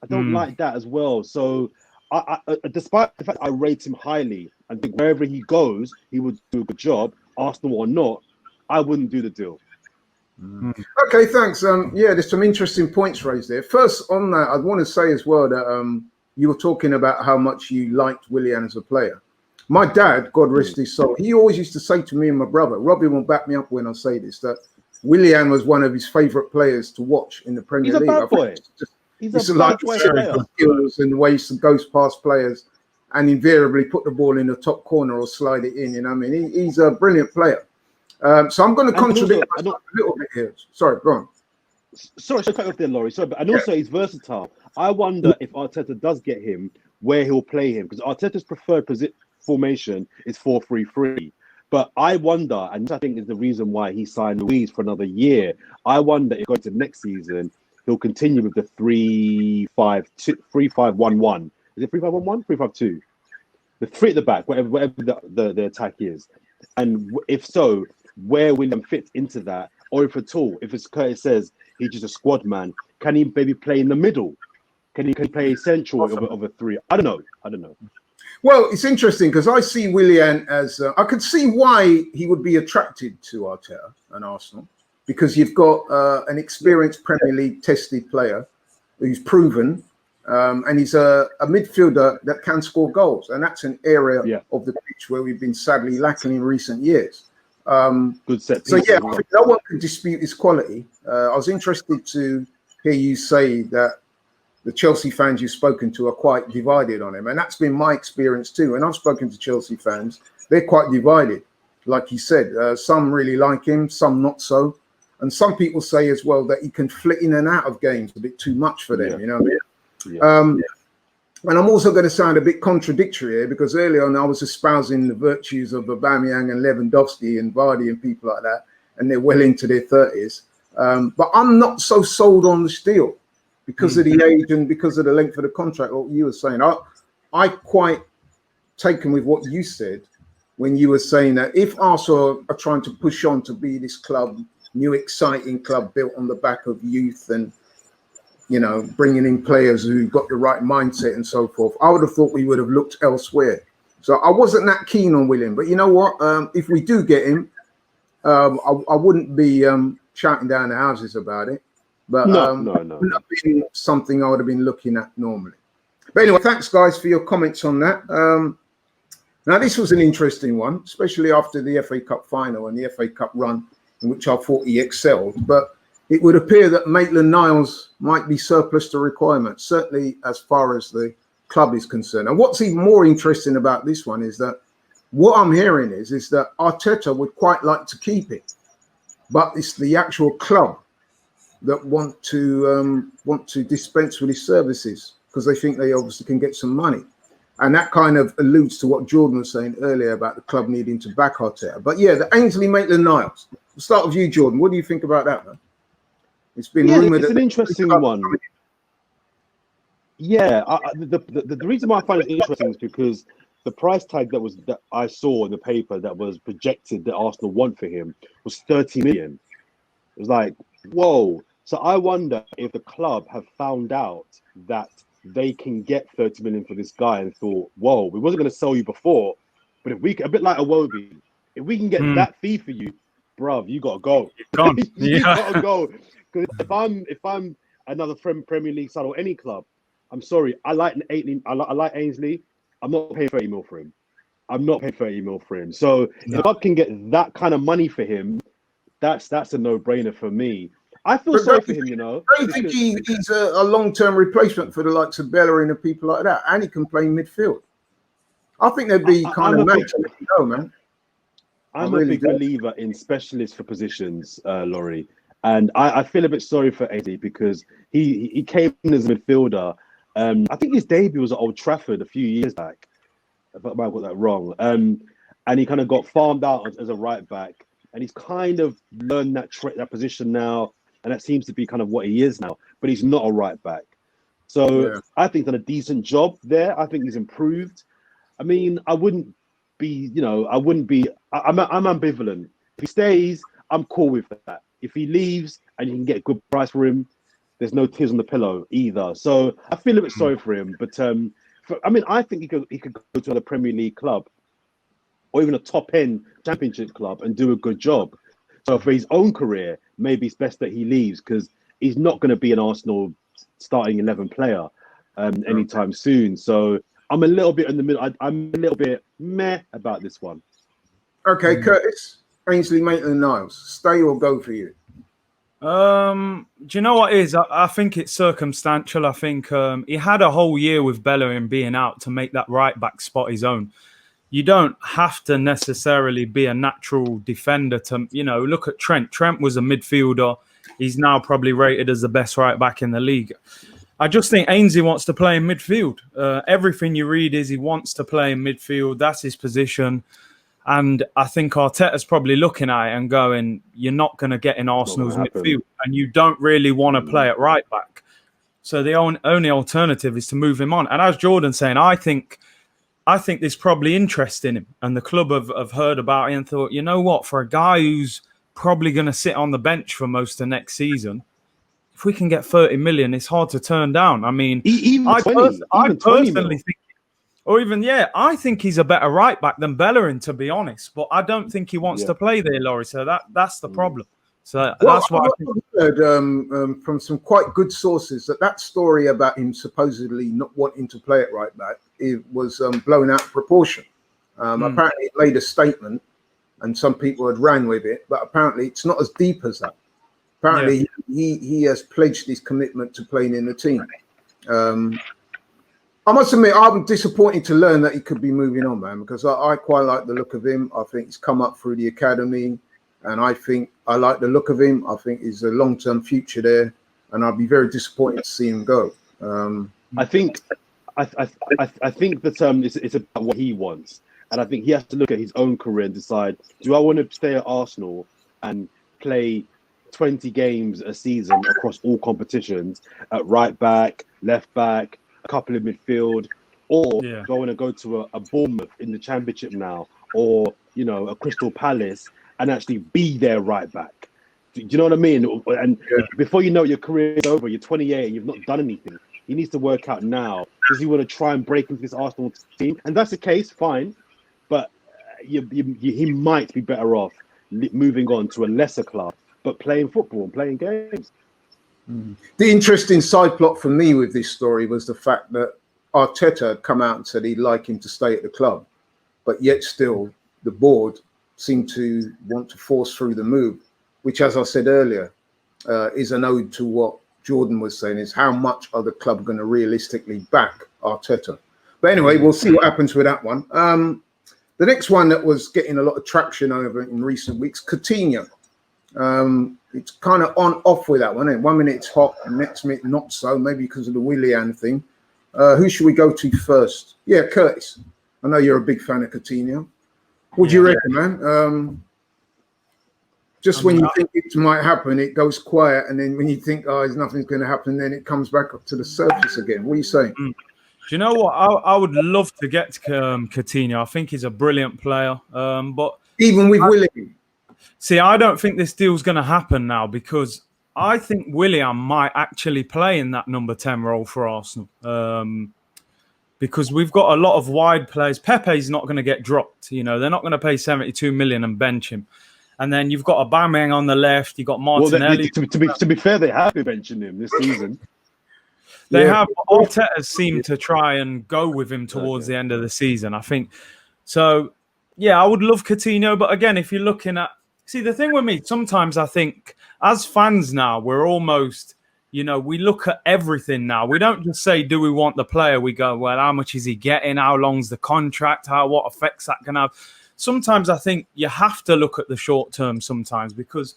I don't like that as well. So, I despite the fact I rate him highly and think wherever he goes, he would do a good job, Arsenal or not, I wouldn't do the deal. Okay, thanks. There's some interesting points raised there. First, on that, I want to say as well that you were talking about how much you liked Willian as a player. My dad, God rest his soul, he always used to say to me and my brother, Robbie will back me up when I say this, that Willian was one of his favourite players to watch in the Premier League. He's a bad boy. He's a bad boy player. Skills and the ways to ghost past players and invariably put the ball in the top corner or slide it in. You know what I mean? He's a brilliant player. So I'm going to contradict a little bit here. Sorry, go on. Sorry, to cut off there, Laurie. Sorry, and also he's versatile. I wonder if Arteta does get him, where he'll play him, because Arteta's preferred formation is 4-3-3. But I wonder, and I think is the reason why he signed Luis for another year. I wonder if going to next season he'll continue with the 3-5-1-1. Is it 3-5-1-1? 3-5-2. The three at the back, whatever the attack is, and if so, where Willian fits into that, or if at all, if it's Curtis says he's just a squad man, can he maybe play in the middle? Can he play central of a three? I don't know. Well, it's interesting because I see Willian as I could see why he would be attracted to Arteta and Arsenal, because you've got an experienced Premier League tested player who's proven, and he's a midfielder that can score goals, and that's an area of the pitch where we've been sadly lacking in recent years. Good set. So I think no one can dispute his quality. I was interested to hear you say that the Chelsea fans you've spoken to are quite divided on him, and that's been my experience too. When I've spoken to Chelsea fans, they're quite divided. Like you said, some really like him, some not so, and some people say as well that he can flit in and out of games a bit too much for them. You know what I mean? And I'm also going to sound a bit contradictory here because earlier on I was espousing the virtues of Aubameyang and Lewandowski and Vardy and people like that, and they're well into their 30s. But I'm not so sold on the deal because of the age and because of the length of the contract. What you were saying, I quite taken with what you said when you were saying that if Arsenal are trying to push on to be this club, new exciting club built on the back of youth and bringing in players who got the right mindset and so forth, I would have thought we would have looked elsewhere. So I wasn't that keen on Willian. But you know what? If we do get him, I wouldn't be shouting down the houses about it. But no. Wouldn't have been something I would have been looking at normally. But anyway, thanks, guys, for your comments on that. Now, this was an interesting one, especially after the FA Cup final and the FA Cup run, in which I thought he excelled. But it would appear that Maitland-Niles might be surplus to requirements, certainly as far as the club is concerned. And what's even more interesting about this one is that what I'm hearing is that Arteta would quite like to keep it, but it's the actual club that want to dispense with his services because they think they obviously can get some money. And that kind of alludes to what Jordan was saying earlier about the club needing to back Arteta. But yeah, the Ainsley Maitland-Niles. We'll start with you, Jordan. What do you think about that, man? It's been rumored. It's an interesting one. Yeah, the reason why I find it interesting is because the price tag that I saw in the paper that was projected that Arsenal want for him was 30 million. It was like, whoa. So I wonder if the club have found out that they can get 30 million for this guy and thought, whoa, we wasn't going to sell you before, but if we, a bit like Iwobi, if we can get that fee for you, bruv, you got to go. You got to go. Because if I'm another Premier League side or any club, I'm sorry, I like Ainsley. I'm not paying 30 mil for him. So if the club can get that kind of money for him, that's a no-brainer for me. I feel sorry for him, I don't think he's a long-term replacement for the likes of Bellerin and people like that, and he can play midfield. I think they'd be kind of mad to let him go, man. I'm a big believer in specialists for positions, Laurie. And I feel a bit sorry for Eddie because he came in as a midfielder. I think his debut was at Old Trafford a few years back. I might have got that wrong. And he kind of got farmed out as a right back. And he's kind of learned that position now. And that seems to be kind of what he is now. But he's not a right back. So I think he's done a decent job there. I think he's improved. I mean, I'm ambivalent. If he stays, I'm cool with that. If he leaves and you can get a good price for him, there's no tears on the pillow either. So I feel a bit sorry for him. But I think he could go to a Premier League club or even a top-end Championship club and do a good job. So for his own career, maybe it's best that he leaves because he's not going to be an Arsenal starting 11 player anytime soon. So I'm a little bit in the middle. I'm a little bit meh about this one. Okay, Curtis, Ainsley Maitland-Niles, stay or go for you? Do you know what it is? I think it's circumstantial. I think he had a whole year with Bellerin being out to make that right back spot his own. You don't have to necessarily be a natural defender to, look at Trent. Trent was a midfielder. He's now probably rated as the best right back in the league. I just think Ainsley wants to play in midfield. Everything you read is he wants to play in midfield. That's his position. And I think Arteta's probably looking at it and going, you're not going to get in Arsenal's midfield. And you don't really want to play at right back. So the only alternative is to move him on. And as Jordan's saying, I think there's probably interest in him. And the club have heard about it and thought, you know what, for a guy who's probably going to sit on the bench for most of next season, if we can get 30 million, it's hard to turn down. I mean, I personally think, I think he's a better right back than Bellerin, to be honest. But I don't think he wants to play there, Laurie. So that's the problem. So that's what I heard from some quite good sources that story about him supposedly not wanting to play at right back, it was blown out of proportion. Apparently, it made a statement, and some people had ran with it, but apparently it's not as deep as that. Apparently, he has pledged his commitment to playing in the team. I must admit, I'm disappointed to learn that he could be moving on, man, because I quite like the look of him. I think he's come up through the academy, and I think I like the look of him. I think he's a long-term future there, and I'd be very disappointed to see him go. I think that it's about what he wants, and I think he has to look at his own career and decide: do I want to stay at Arsenal and play 20 games a season across all competitions at right back, left back, a couple of midfield, or do I want to go to a Bournemouth in the Championship now, or a Crystal Palace and actually be their right back? Do you know what I mean? And before you know your career is over, you're 28 and you've not done anything. He needs to work out now. Does he want to try and break into this Arsenal team? And that's the case, fine. But he might be better off moving on to a lesser club, but playing football and playing games. The interesting side plot for me with this story was the fact that Arteta had come out and said he'd like him to stay at the club, but yet still the board seemed to want to force through the move, which, as I said earlier, is an ode to what Jordan was saying, is how much are the club going to realistically back Arteta. But anyway, we'll see what happens with that one. The next one that was getting a lot of traction over in recent weeks, Coutinho. It's kind of on off with that one. And 1 minute it's hot, and next minute not so, maybe because of the Willian thing. Who should we go to first? Yeah, Curtis. I know you're a big fan of Coutinho. What do you reckon, man? Just when you think it might happen, it goes quiet, and then when you think, nothing's going to happen, then it comes back up to the surface again. What are you saying? Do you know what? I would love to get to Coutinho. I think he's a brilliant player. But even with Willian. See, I don't think this deal's going to happen now, because I think Willian might actually play in that number 10 role for Arsenal. Because we've got a lot of wide players. Pepe's not going to get dropped. They're not going to pay 72 million and bench him. And then you've got Aubameyang on the left. You've got Martinelli. Well, to be fair, they have been benching him this season. They have. Arteta seemed to try and go with him towards the end of the season, I think. So, yeah, I would love Coutinho. But again, if you're looking at... See, the thing with me, sometimes I think as fans now, we're almost, we look at everything now. We don't just say, do we want the player? We go, well, how much is he getting? How long's the contract? What effects that can have? Sometimes I think you have to look at the short term sometimes, because,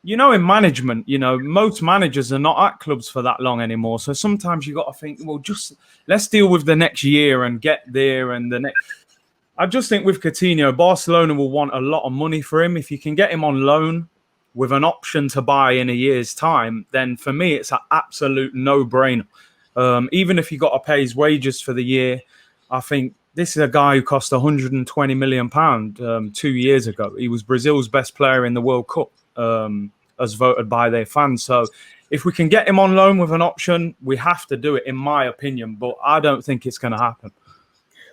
in management, most managers are not at clubs for that long anymore. So sometimes you got to think, well, just let's deal with the next year and get there and the next... I just think with Coutinho, Barcelona will want a lot of money for him. If you can get him on loan with an option to buy in a year's time, then for me, it's an absolute no-brainer. Even if you got to pay his wages for the year, I think this is a guy who cost £120 million 2 years ago. He was Brazil's best player in the World Cup, as voted by their fans. So if we can get him on loan with an option, we have to do it, in my opinion. But I don't think it's going to happen.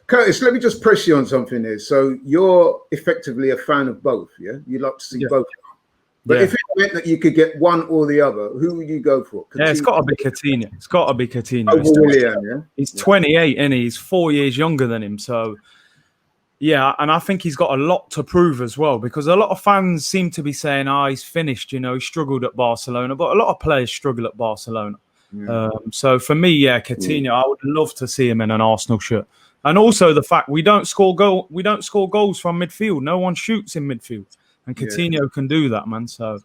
Curtis, let me just press you on something here. So you're effectively a fan of both, yeah? You'd like to see both. But if it meant that you could get one or the other, who would you go for? Coutinho? Yeah, it's got to be Coutinho. It's got to be Coutinho. Over Willian, yeah? He's 28 and he's 4 years younger than him. So, yeah, and I think he's got a lot to prove as well, because a lot of fans seem to be saying, he's finished, he struggled at Barcelona. But a lot of players struggle at Barcelona. Yeah. So for me, Coutinho, I would love to see him in an Arsenal shirt. And also the fact we don't score goals from midfield. No one shoots in midfield. And Coutinho can do that, man. So,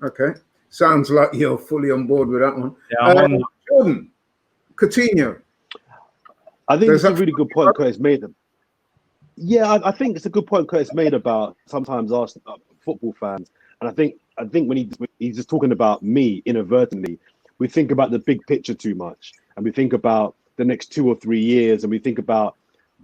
okay, sounds like you're fully on board with that one. Yeah, Jordan, Coutinho. I think it's a really good point Curtis made. Yeah, I think it's a good point Curtis made about sometimes Arsenal football fans, and I think when he's just talking about me inadvertently, we think about the big picture too much, and we think about the next 2 or 3 years, and we think about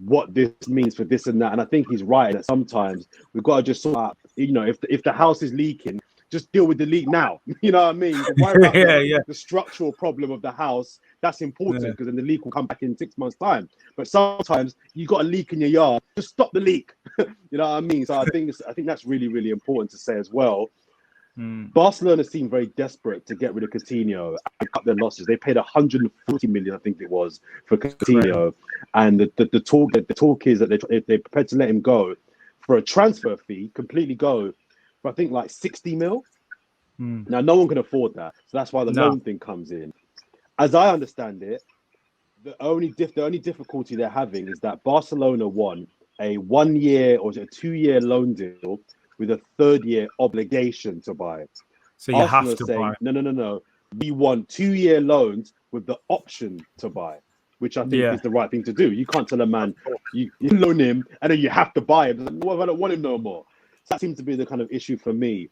what this means for this and that. And I think he's right that sometimes we've got to just sort out, if the house is leaking, just deal with the leak now. You know what I mean? Worry about the structural problem of the house. That's important, because then the leak will come back in 6 months' time. But sometimes you got a leak in your yard, just stop the leak. You know what I mean? So I think that's really, really important to say as well. Barcelona seemed very desperate to get rid of Coutinho and cut their losses. They paid 140 million, I think it was, for Coutinho, and the talk is that they're prepared to let him go for a transfer fee, completely go for I think like 60 mil. Now no one can afford that, so that's why the loan thing comes in. As I understand it, the only difficulty they're having is that Barcelona won a 1 year or a 2 year loan deal with a 3rd year obligation to buy. So you have to buy. No. We want 2 year loans with the option to buy, which I think is the right thing to do. You can't tell a man you loan him and then you have to buy him. Well, I don't want him no more. So that seems to be the kind of issue for me.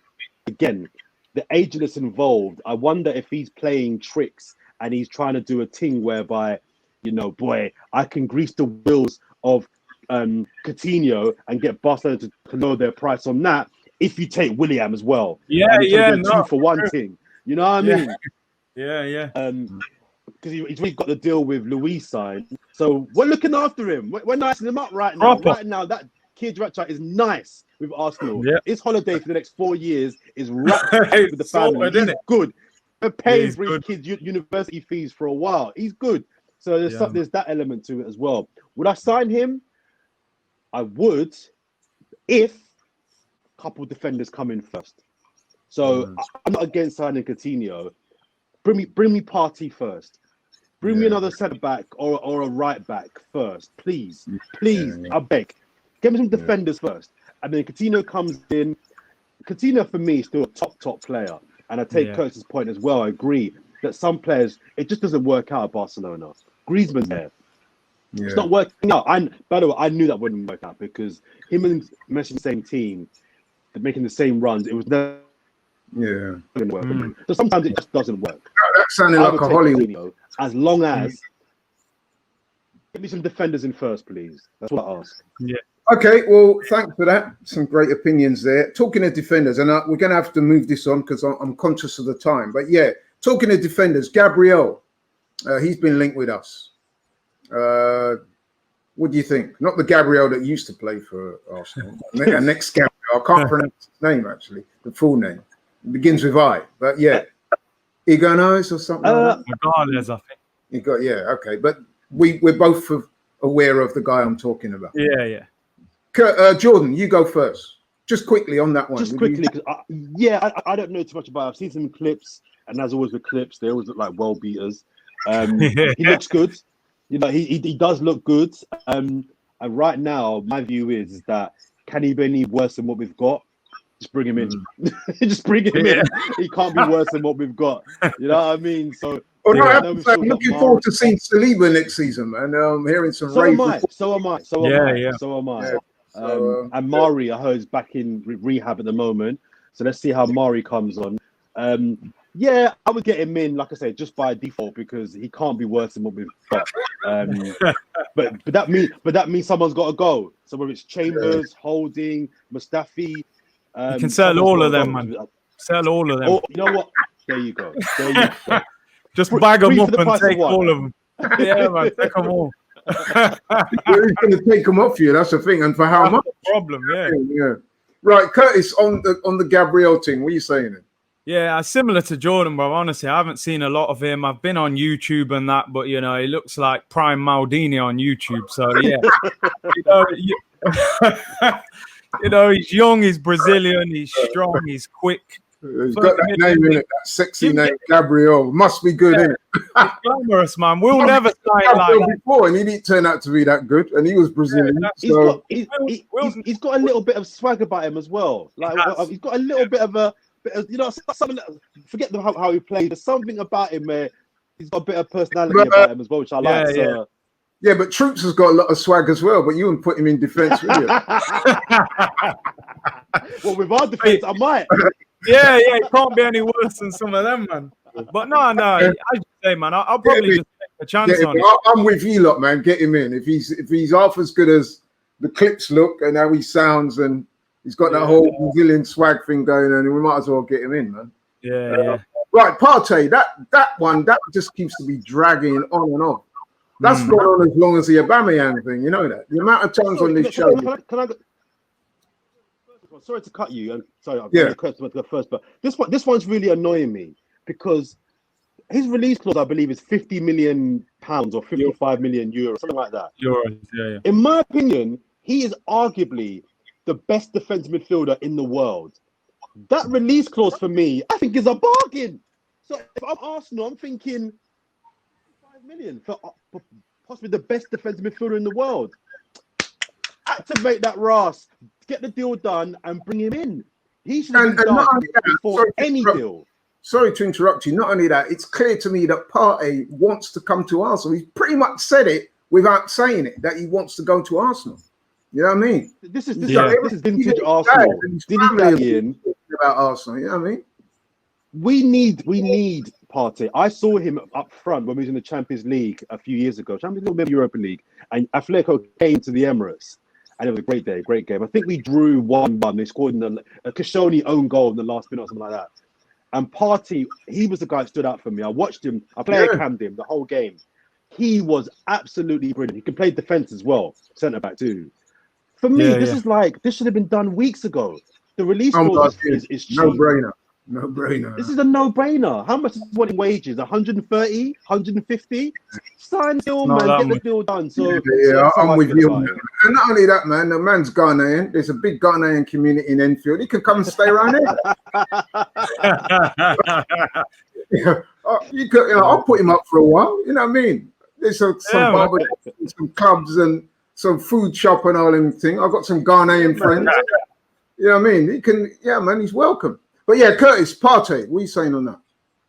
Again, the ageless involved. I wonder if he's playing tricks and he's trying to do a thing whereby, I can grease the wheels of Coutinho and get Barcelona to lower their price on that if you take Willian as well. 2 for 1 thing. You know what I mean? Yeah. Because he's really got the deal with Luis signed. So we're looking after him. We're nicing him up right now. Right now, that kid Ratchet is nice with Arsenal. Yeah. His holiday for the next 4 years is wrapped with the family. He's good. They're paying for his kids' university fees for a while. He's good. So there's that element to it as well. Would I sign him? I would, if a couple of defenders come in first. So I'm not against signing Coutinho. Bring me Partey first. Bring me another centre back or a right back first, please. I beg. Get me some defenders first, and then Coutinho comes in. Coutinho for me is still a top player, and I take Curtis's point as well. I agree that some players it just doesn't work out at Barcelona. Griezmann's there. Yeah. It's not working out. By the way, I knew that wouldn't work out because him and Messi in the same team, they're making the same runs. It was never going to work. So sometimes it just doesn't work. No, that sounded like a Hollywood. As long as get me some defenders in first, please. That's what I ask. Yeah. Okay. Well, thanks for that. Some great opinions there. Talking of defenders, and we're going to have to move this on because I'm conscious of the time. But talking of defenders, Gabriel, he's been linked with us. What do you think? Not the Gabriel that used to play for Arsenal. Next Gabriel. I can't pronounce his name, actually, the full name. It begins with I. But Igonos or something like that? Regardless, I think. Okay. But we're both aware of the guy I'm talking about. Yeah. Jordan, you go first. Just quickly on that one. Just quickly, because I don't know too much about it. I've seen some clips, and as always with clips, they always look like well beaters. He looks good. He does look good. And right now, my view is that can he be any worse than what we've got? Just bring him in. Just bring him in. He can't be worse than what we've got. You know what I mean? So I'm looking forward to seeing Saliba next season, man. I'm hearing some. So am I. And Mari, I heard, is back in rehab at the moment. So let's see how Mari comes on. Yeah, I would get him in, like I say, just by default because he can't be worse than what we've got. But that means someone's got to go. So whether it's Chambers, Holding, Mustafi, You can sell all of them, man. Sell all of them. Oh, you know what? There you go. Just bag them up and take all of them. Yeah, man, take them all. Who's going to take them off you? That's the thing. And for how much? Problem, yeah. Right, Curtis, on the Gabriel thing, what are you saying then? Yeah, similar to Jordan, bro. Honestly, I haven't seen a lot of him. I've been on YouTube and that, but, he looks like prime Maldini on YouTube. So, yeah. He's young, he's Brazilian, he's strong, he's quick. He's got that name in it, that sexy name, Gabriel. Must be good, innit? It's glamorous, man. We'll never sign like that. Before, and he didn't turn out to be that good, and he was Brazilian. Yeah, he's got a little bit of swag about him as well. Like he's got a little bit of something. Forget how he played. There's something about him where he's got a bit of personality about him as well, which I like. Yeah, but Troops has got a lot of swag as well, but you wouldn't put him in defence, would you? Well, with our defence, I might. Yeah, he can't be any worse than some of them, man. But no, I just say, man, I'll probably just take a chance on it. I'm with you lot, man. Get him in. If he's half as good as the clips look and how he sounds, and he's got that whole Brazilian swag thing going on, we might as well get him in, man. Yeah. Right, Partey, that just keeps to be dragging on and on. That's gone on as long as the Aubameyang thing, you know that. The amount of times on this show. Can I go? Sorry to cut you. I'm sorry, I'm going to go first, but this one's really annoying me because his release clause, I believe, is £50 million or 55 million euros, something like that. Yeah. In my opinion, he is arguably the best defensive midfielder in the world. That release clause for me, I think, is a bargain. So if I'm Arsenal, I'm thinking 5 million for possibly the best defensive midfielder in the world. Activate that Ras, get the deal done, and bring him in. He should have been done before any deal. Sorry to interrupt you. Not only that, it's clear to me that Partey wants to come to Arsenal. He's pretty much said it without saying it, that he wants to go to Arsenal. You know what I mean? This is vintage Arsenal. About Arsenal, you know what I mean? We need Partey. I saw him up front when we was in the Champions League a few years ago. Champions League, maybe Europa League, and Atletico came to the Emirates, and it was a great day, great game. I think we drew 1-1. They scored in a Koscielny own goal in the last minute or something like that. And Partey, he was the guy that stood out for me. I watched him. I cammed him the whole game. He was absolutely brilliant. He can play defense as well, centre back too. For me, this should have been done weeks ago. The release clause is cheap. No brainer. This is a no-brainer. How much is what in wages? 130, 150? Sign deal, man. Get the deal done. So I'm with you. And not only that, man, the man's Ghanaian. There's a big Ghanaian community in Enfield. He can come and stay around here. I'll put him up for a while. You know what I mean? There's some barbecue, some clubs, and some food shop and all them thing. I've got some Ghanaian friends. You know what I mean? He can, man, he's welcome. But yeah, Curtis, Partey, what are you saying on that?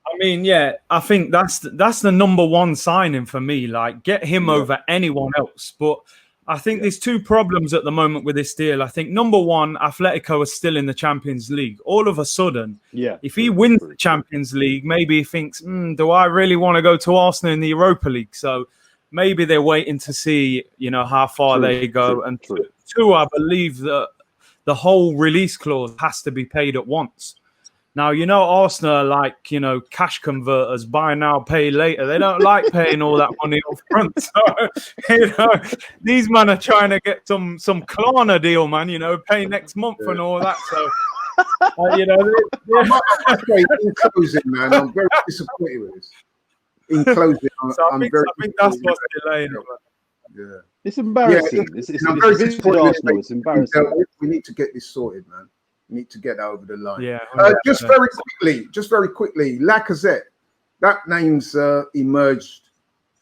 I mean, I think that's the number one signing for me. Like, get him over anyone else. But I think there's two problems at the moment with this deal. I think number one, Atletico is still in the Champions League. All of a sudden, if he wins the Champions League, maybe he thinks, do I really want to go to Arsenal in the Europa League? So maybe they're waiting to see, how far they go. And two, I believe that the whole release clause has to be paid at once. Now, Arsenal are like, cash converters, buy now, pay later. They don't like paying all that money up front. So, these men are trying to get some Klarna deal, man, pay next month and all that. So, in closing, man, I'm very disappointed with this. In closing, I think that's what's delaying it. It's embarrassing. It's embarrassing. We need to get this sorted, man. Need to get that over the line. Yeah. Just very quickly, Lacazette. That name's emerged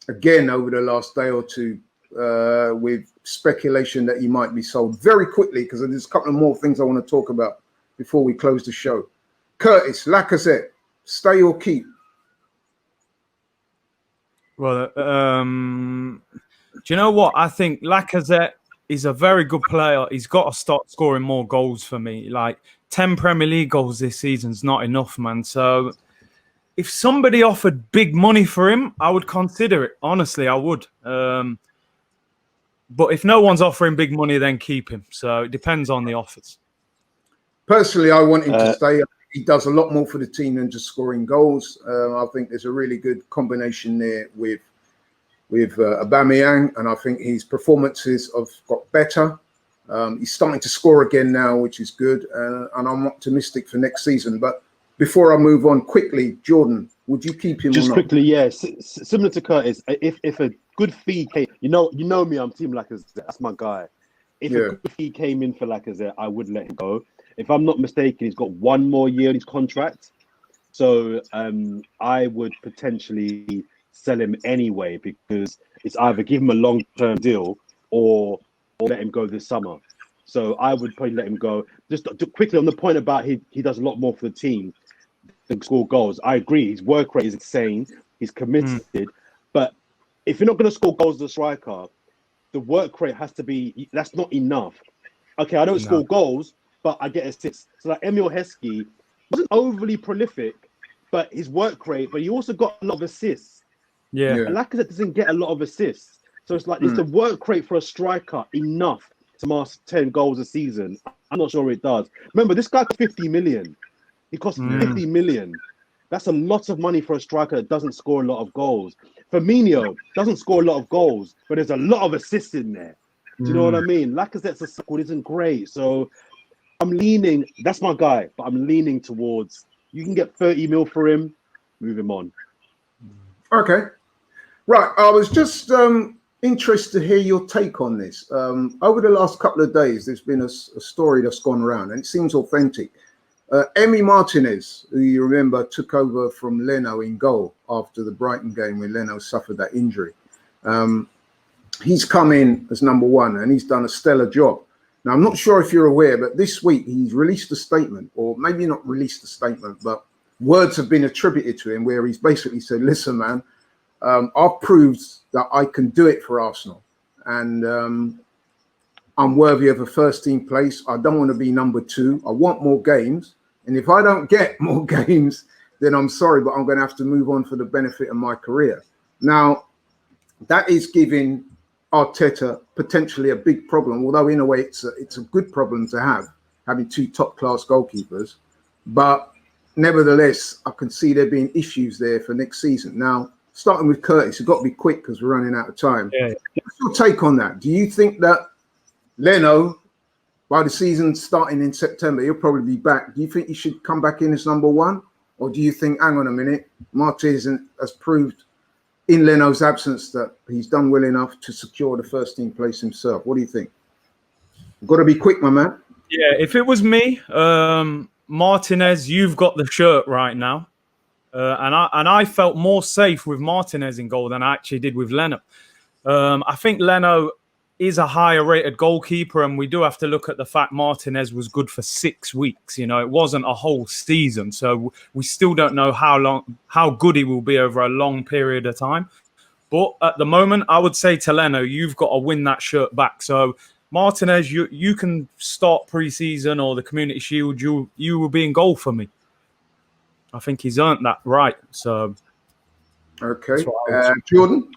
again over the last day or two with speculation that he might be sold very quickly because there's a couple of more things I want to talk about before we close the show. Curtis, Lacazette, stay or keep? Well, do you know what? I think Lacazette is a very good player. He's got to start scoring more goals for me. Like 10 Premier League goals this season's not enough, man. So if somebody offered big money for him, I would consider it. Honestly, I would. But if no one's offering big money, then keep him. So it depends on the offers. Personally, I want him to stay. He does a lot more for the team than just scoring goals. I think there's a really good combination there with Aubameyang, and I think his performances have got better. He's starting to score again now, which is good, and I'm optimistic for next season. But before I move on quickly, Jordan, would you keep him? Just or not? quickly, yes. Similar to Curtis, if a good fee came, you know me, I'm team Lacazette. That's my guy. If a good fee came in for Lacazette, I would let him go. If I'm not mistaken, he's got one more year in his contract, so I would potentially sell him anyway, because it's either give him a long-term deal or let him go this summer. So I would probably let him go. Just quickly on the point about he does a lot more for the team than score goals. I agree. His work rate is insane. He's committed. But if you're not going to score goals as a striker, the work rate has to be, that's not enough. Okay, I don't score goals, but I get assists. So like Emil Heskey wasn't overly prolific, but his work rate, but he also got a lot of assists. Yeah. And Lacazette doesn't get a lot of assists. So it's like, is the work rate for a striker enough to master 10 goals a season? I'm not sure it does. Remember, this guy cost 50 million. He cost 50 million. That's a lot of money for a striker that doesn't score a lot of goals. Firmino doesn't score a lot of goals, but there's a lot of assists in there. Do you know what I mean? Lacazette's record isn't great. So I'm leaning, that's my guy, but I'm leaning towards, you can get 30 mil for him, move him on. Okay. Right. I was just interested to hear your take on this. Over the last couple of days, there's been a story that's gone around, and it seems authentic. Emi Martinez, who you remember took over from Leno in goal after the Brighton game when Leno suffered that injury. He's come in as number one, and he's done a stellar job. Now, I'm not sure if you're aware, but this week he's released a statement, or maybe not released a statement, but words have been attributed to him where he's basically said, listen, man, I've proved that I can do it for Arsenal, and I'm worthy of a first team place. I don't want to be number two. I want more games. And if I don't get more games, then I'm sorry, but I'm going to have to move on for the benefit of my career. Now, that is giving Arteta potentially a big problem, although in a way it's a good problem to have, having two top-class goalkeepers. But nevertheless, I can see there being issues there for next season. Now, starting with Curtis, you've got to be quick because we're running out of time. Yeah. What's your take on that? Do you think that Leno, by the season starting in September, he'll probably be back? Do you think he should come back in as number one? Or do you think, hang on a minute, Martinez has proved in Leno's absence that he's done well enough to secure the first team place himself? What do you think? You've got to be quick, my man. Yeah, if it was me, Martinez, you've got the shirt right now. And I felt more safe with Martinez in goal than I actually did with Leno. I think Leno is a higher rated goalkeeper, and we do have to look at the fact Martinez was good for 6 weeks. You know, it wasn't a whole season, so we still don't know how good he will be over a long period of time. But at the moment, I would say to Leno, you've got to win that shirt back. So Martinez, you can start pre-season or the Community Shield. You will be in goal for me. I think he's earned that right. So, okay, Jordan.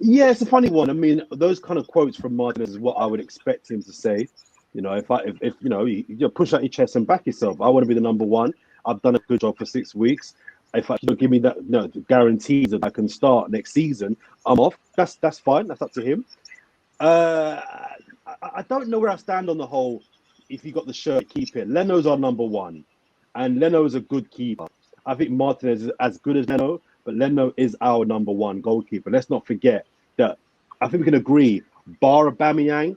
Yeah, it's a funny one. I mean, those kind of quotes from Martinez is what I would expect him to say. You know, if you know, you push out your chest and back yourself. I want to be the number one. I've done a good job for 6 weeks. If I give me that, the guarantees that I can start next season, I'm off. That's fine. That's up to him. I don't know where I stand on the whole. If you got the shirt, keep it. Leno's our number one, and Leno is a good keeper. I think Martinez is as good as Leno, but Leno is our number one goalkeeper. Let's not forget that. I think we can agree, bar Aubameyang,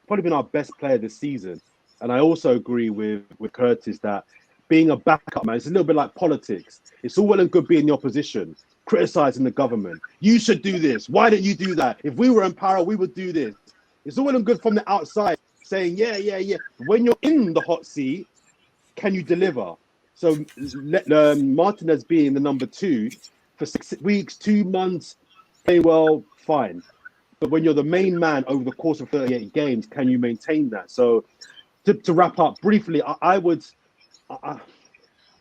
probably been our best player this season. And I also agree with Curtis that being a backup, man, it's a little bit like politics. It's all well and good being the opposition, criticizing the government. You should do this. Why don't you do that? If we were in power, we would do this. It's all well and good from the outside saying, yeah. When you're in the hot seat, can you deliver? So Martinez being the number two for 6 weeks, 2 months, playing well, fine. But when you're the main man over the course of 38 games, can you maintain that? So to wrap up briefly, I would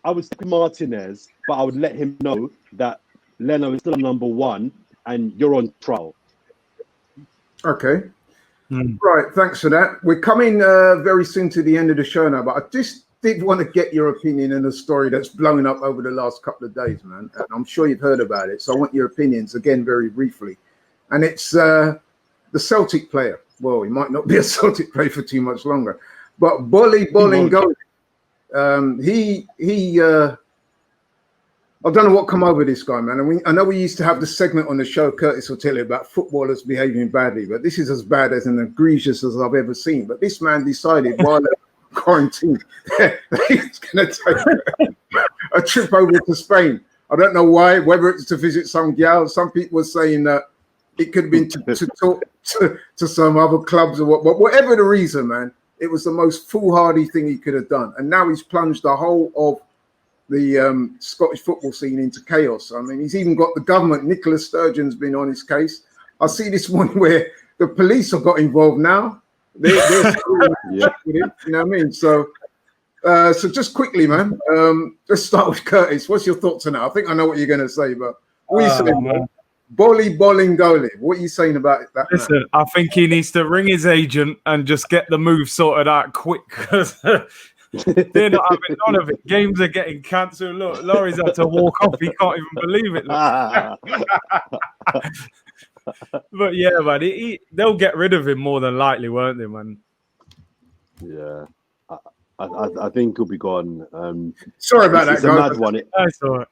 I would stick Martinez, but I would let him know that Leno is still number one and you're on trial. Okay. Right, thanks for that. We're coming very soon to the end of the show now, but I just did want to get your opinion on a story that's blown up over the last couple of days, man. And I'm sure you've heard about it, so I want your opinions again very briefly. And it's the Celtic player. Well, he might not be a Celtic player for too much longer, but Boli Bolingoli. I don't know what come over this guy, man. And I know we used to have the segment on the show, Curtis will tell you, about footballers behaving badly, but this is as bad as and egregious as I've ever seen. But this man decided while quarantine, he's going to take a trip over to Spain. I don't know why, whether it's to visit some gal. Some people were saying that it could have been to talk to some other clubs or what. But whatever the reason, man, it was the most foolhardy thing he could have done. And now he's plunged the whole of the Scottish football scene into chaos. I mean, he's even got the government. Nicola Sturgeon's been on his case. I see this one where the police have got involved now. They're yeah. With him, you know what I mean? So just quickly, man, let's start with Curtis. What's your thoughts on that? I think I know what you're going to say, but what are you saying, man? Boli Bolingoli, what are you saying about that? Listen, man? I think he needs to ring his agent and just get the move sorted out quick, because they're not having none of it. Games are getting cancelled. Look, Laurie's had to walk off. He can't even believe it. But yeah, man, they'll get rid of him more than likely, won't they, man? Yeah, I think he'll be gone. Sorry about that, guys. A mad one. That's all right.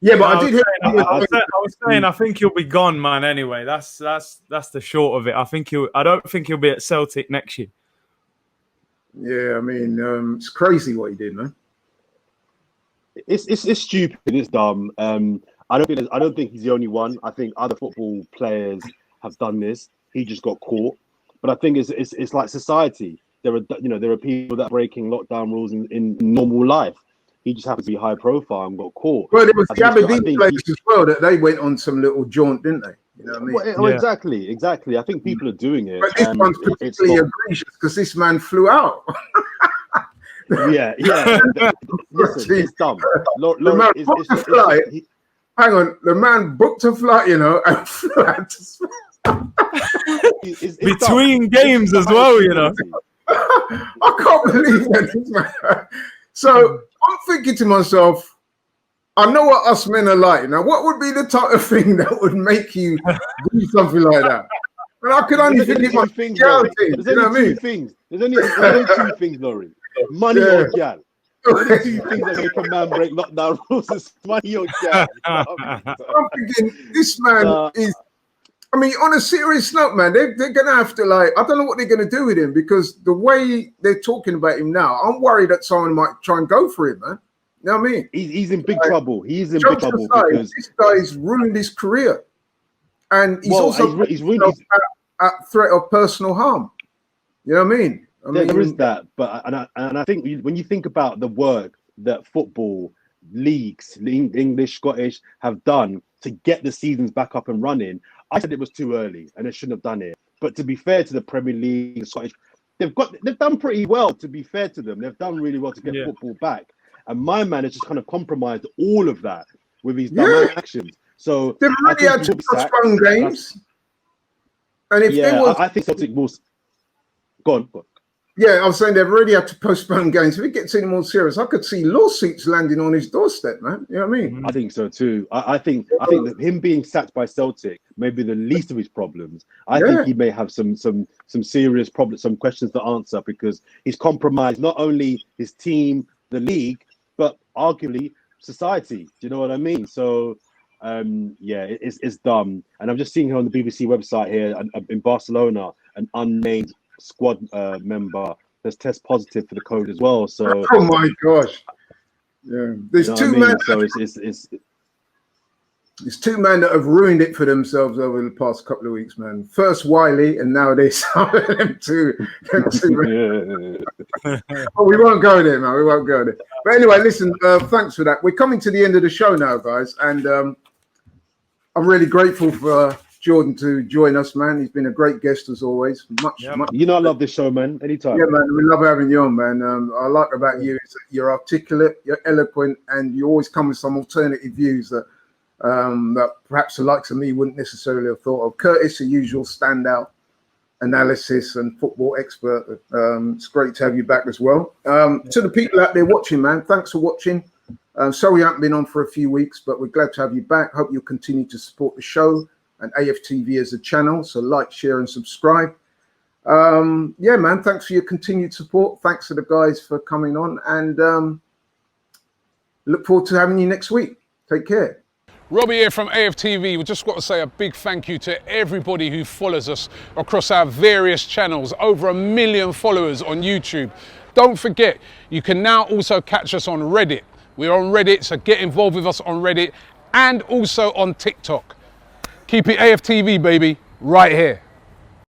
Yeah, but I did hear. I was saying, I think he'll be gone, man. Anyway, that's the short of it. I don't think he'll be at Celtic next year. Yeah, I mean, it's crazy what he did, man. It's stupid. It's dumb. I don't think he's the only one. I think other football players have done this. He just got caught. But I think it's like society. There are people that are breaking lockdown rules in normal life. He just happens to be high profile and got caught. Well, there was the Aberdeen players as well that they went on some little jaunt, didn't they? You know what I mean? Well, exactly. I think people are doing it. But this one's particularly egregious because this man flew out. Yeah. Listen, it's dumb. Hang on, the man booked a flight, and flew out to Spain. Between games as well, I can't believe that. So I'm thinking to myself, I know what us men are like. Now, what would be the type of thing that would make you do something like that? And I could only think of my thing. There's only two things. There's only two things, Laurie. Money or gal. The two things that make a man break lockdown rules is money or gal. I'm thinking this man is. I mean, on a serious note, man, they're going to have to, I don't know what they're going to do with him, because the way they're talking about him now, I'm worried that someone might try and go for him, man. You know what I mean? He's in big trouble. He's in big trouble because this guy's ruined his career. And he's also he's ruined at threat of personal harm. You know what I mean? There is that. But and I think when you think about the work that football leagues, English, Scottish, have done to get the seasons back up and running, I said it was too early and they shouldn't have done it. But to be fair to the Premier League, the Scottish, they've done pretty well. To be fair to them, they've done really well to get football back. And my man has just kind of compromised all of that with his dumb actions. So they've already had to postpone games. And if they was, I think Celtic will. Go on. Yeah, I was saying they've already had to postpone games. If it gets any more serious, I could see lawsuits landing on his doorstep, man. You know what I mean? I think so too. I think that him being sacked by Celtic may be the least of his problems. I think he may have some serious problems, some questions to answer, because he's compromised not only his team, the league, but arguably society. Do you know what I mean? So, it's dumb. And I'm just seeing here on the BBC website here in Barcelona, an unnamed squad member has tested positive for the COVID as well. So, oh my gosh, yeah, there's two men. So it's two men that have ruined it for themselves over the past couple of weeks, man. First Wiley, and now there's them two. Oh, we won't go there, man. We won't go there. But anyway, listen. Thanks for that. We're coming to the end of the show now, guys, and I'm really grateful for Jordan to join us, man. He's been a great guest as always. Much. You know I love this show, man. Anytime. Yeah, man. We love having you on, man. I like about you is that you're articulate, you're eloquent, and you always come with some alternative views that that perhaps the likes of me wouldn't necessarily have thought of. Curtis, the usual standout analysis and football expert. It's great to have you back as well. To the people out there watching, man, thanks for watching. Sorry you haven't been on for a few weeks, but we're glad to have you back. Hope you'll continue to support the show and AFTV as a channel. So like, share, and subscribe. Yeah, man, thanks for your continued support. Thanks to the guys for coming on, and look forward to having you next week. Take care. Robbie here from AFTV. We just got to say a big thank you to everybody who follows us across our various channels. Over 1 million followers on YouTube. Don't forget, you can now also catch us on Reddit. We're on Reddit, so get involved with us on Reddit and also on TikTok. Keep it AFTV, baby, right here.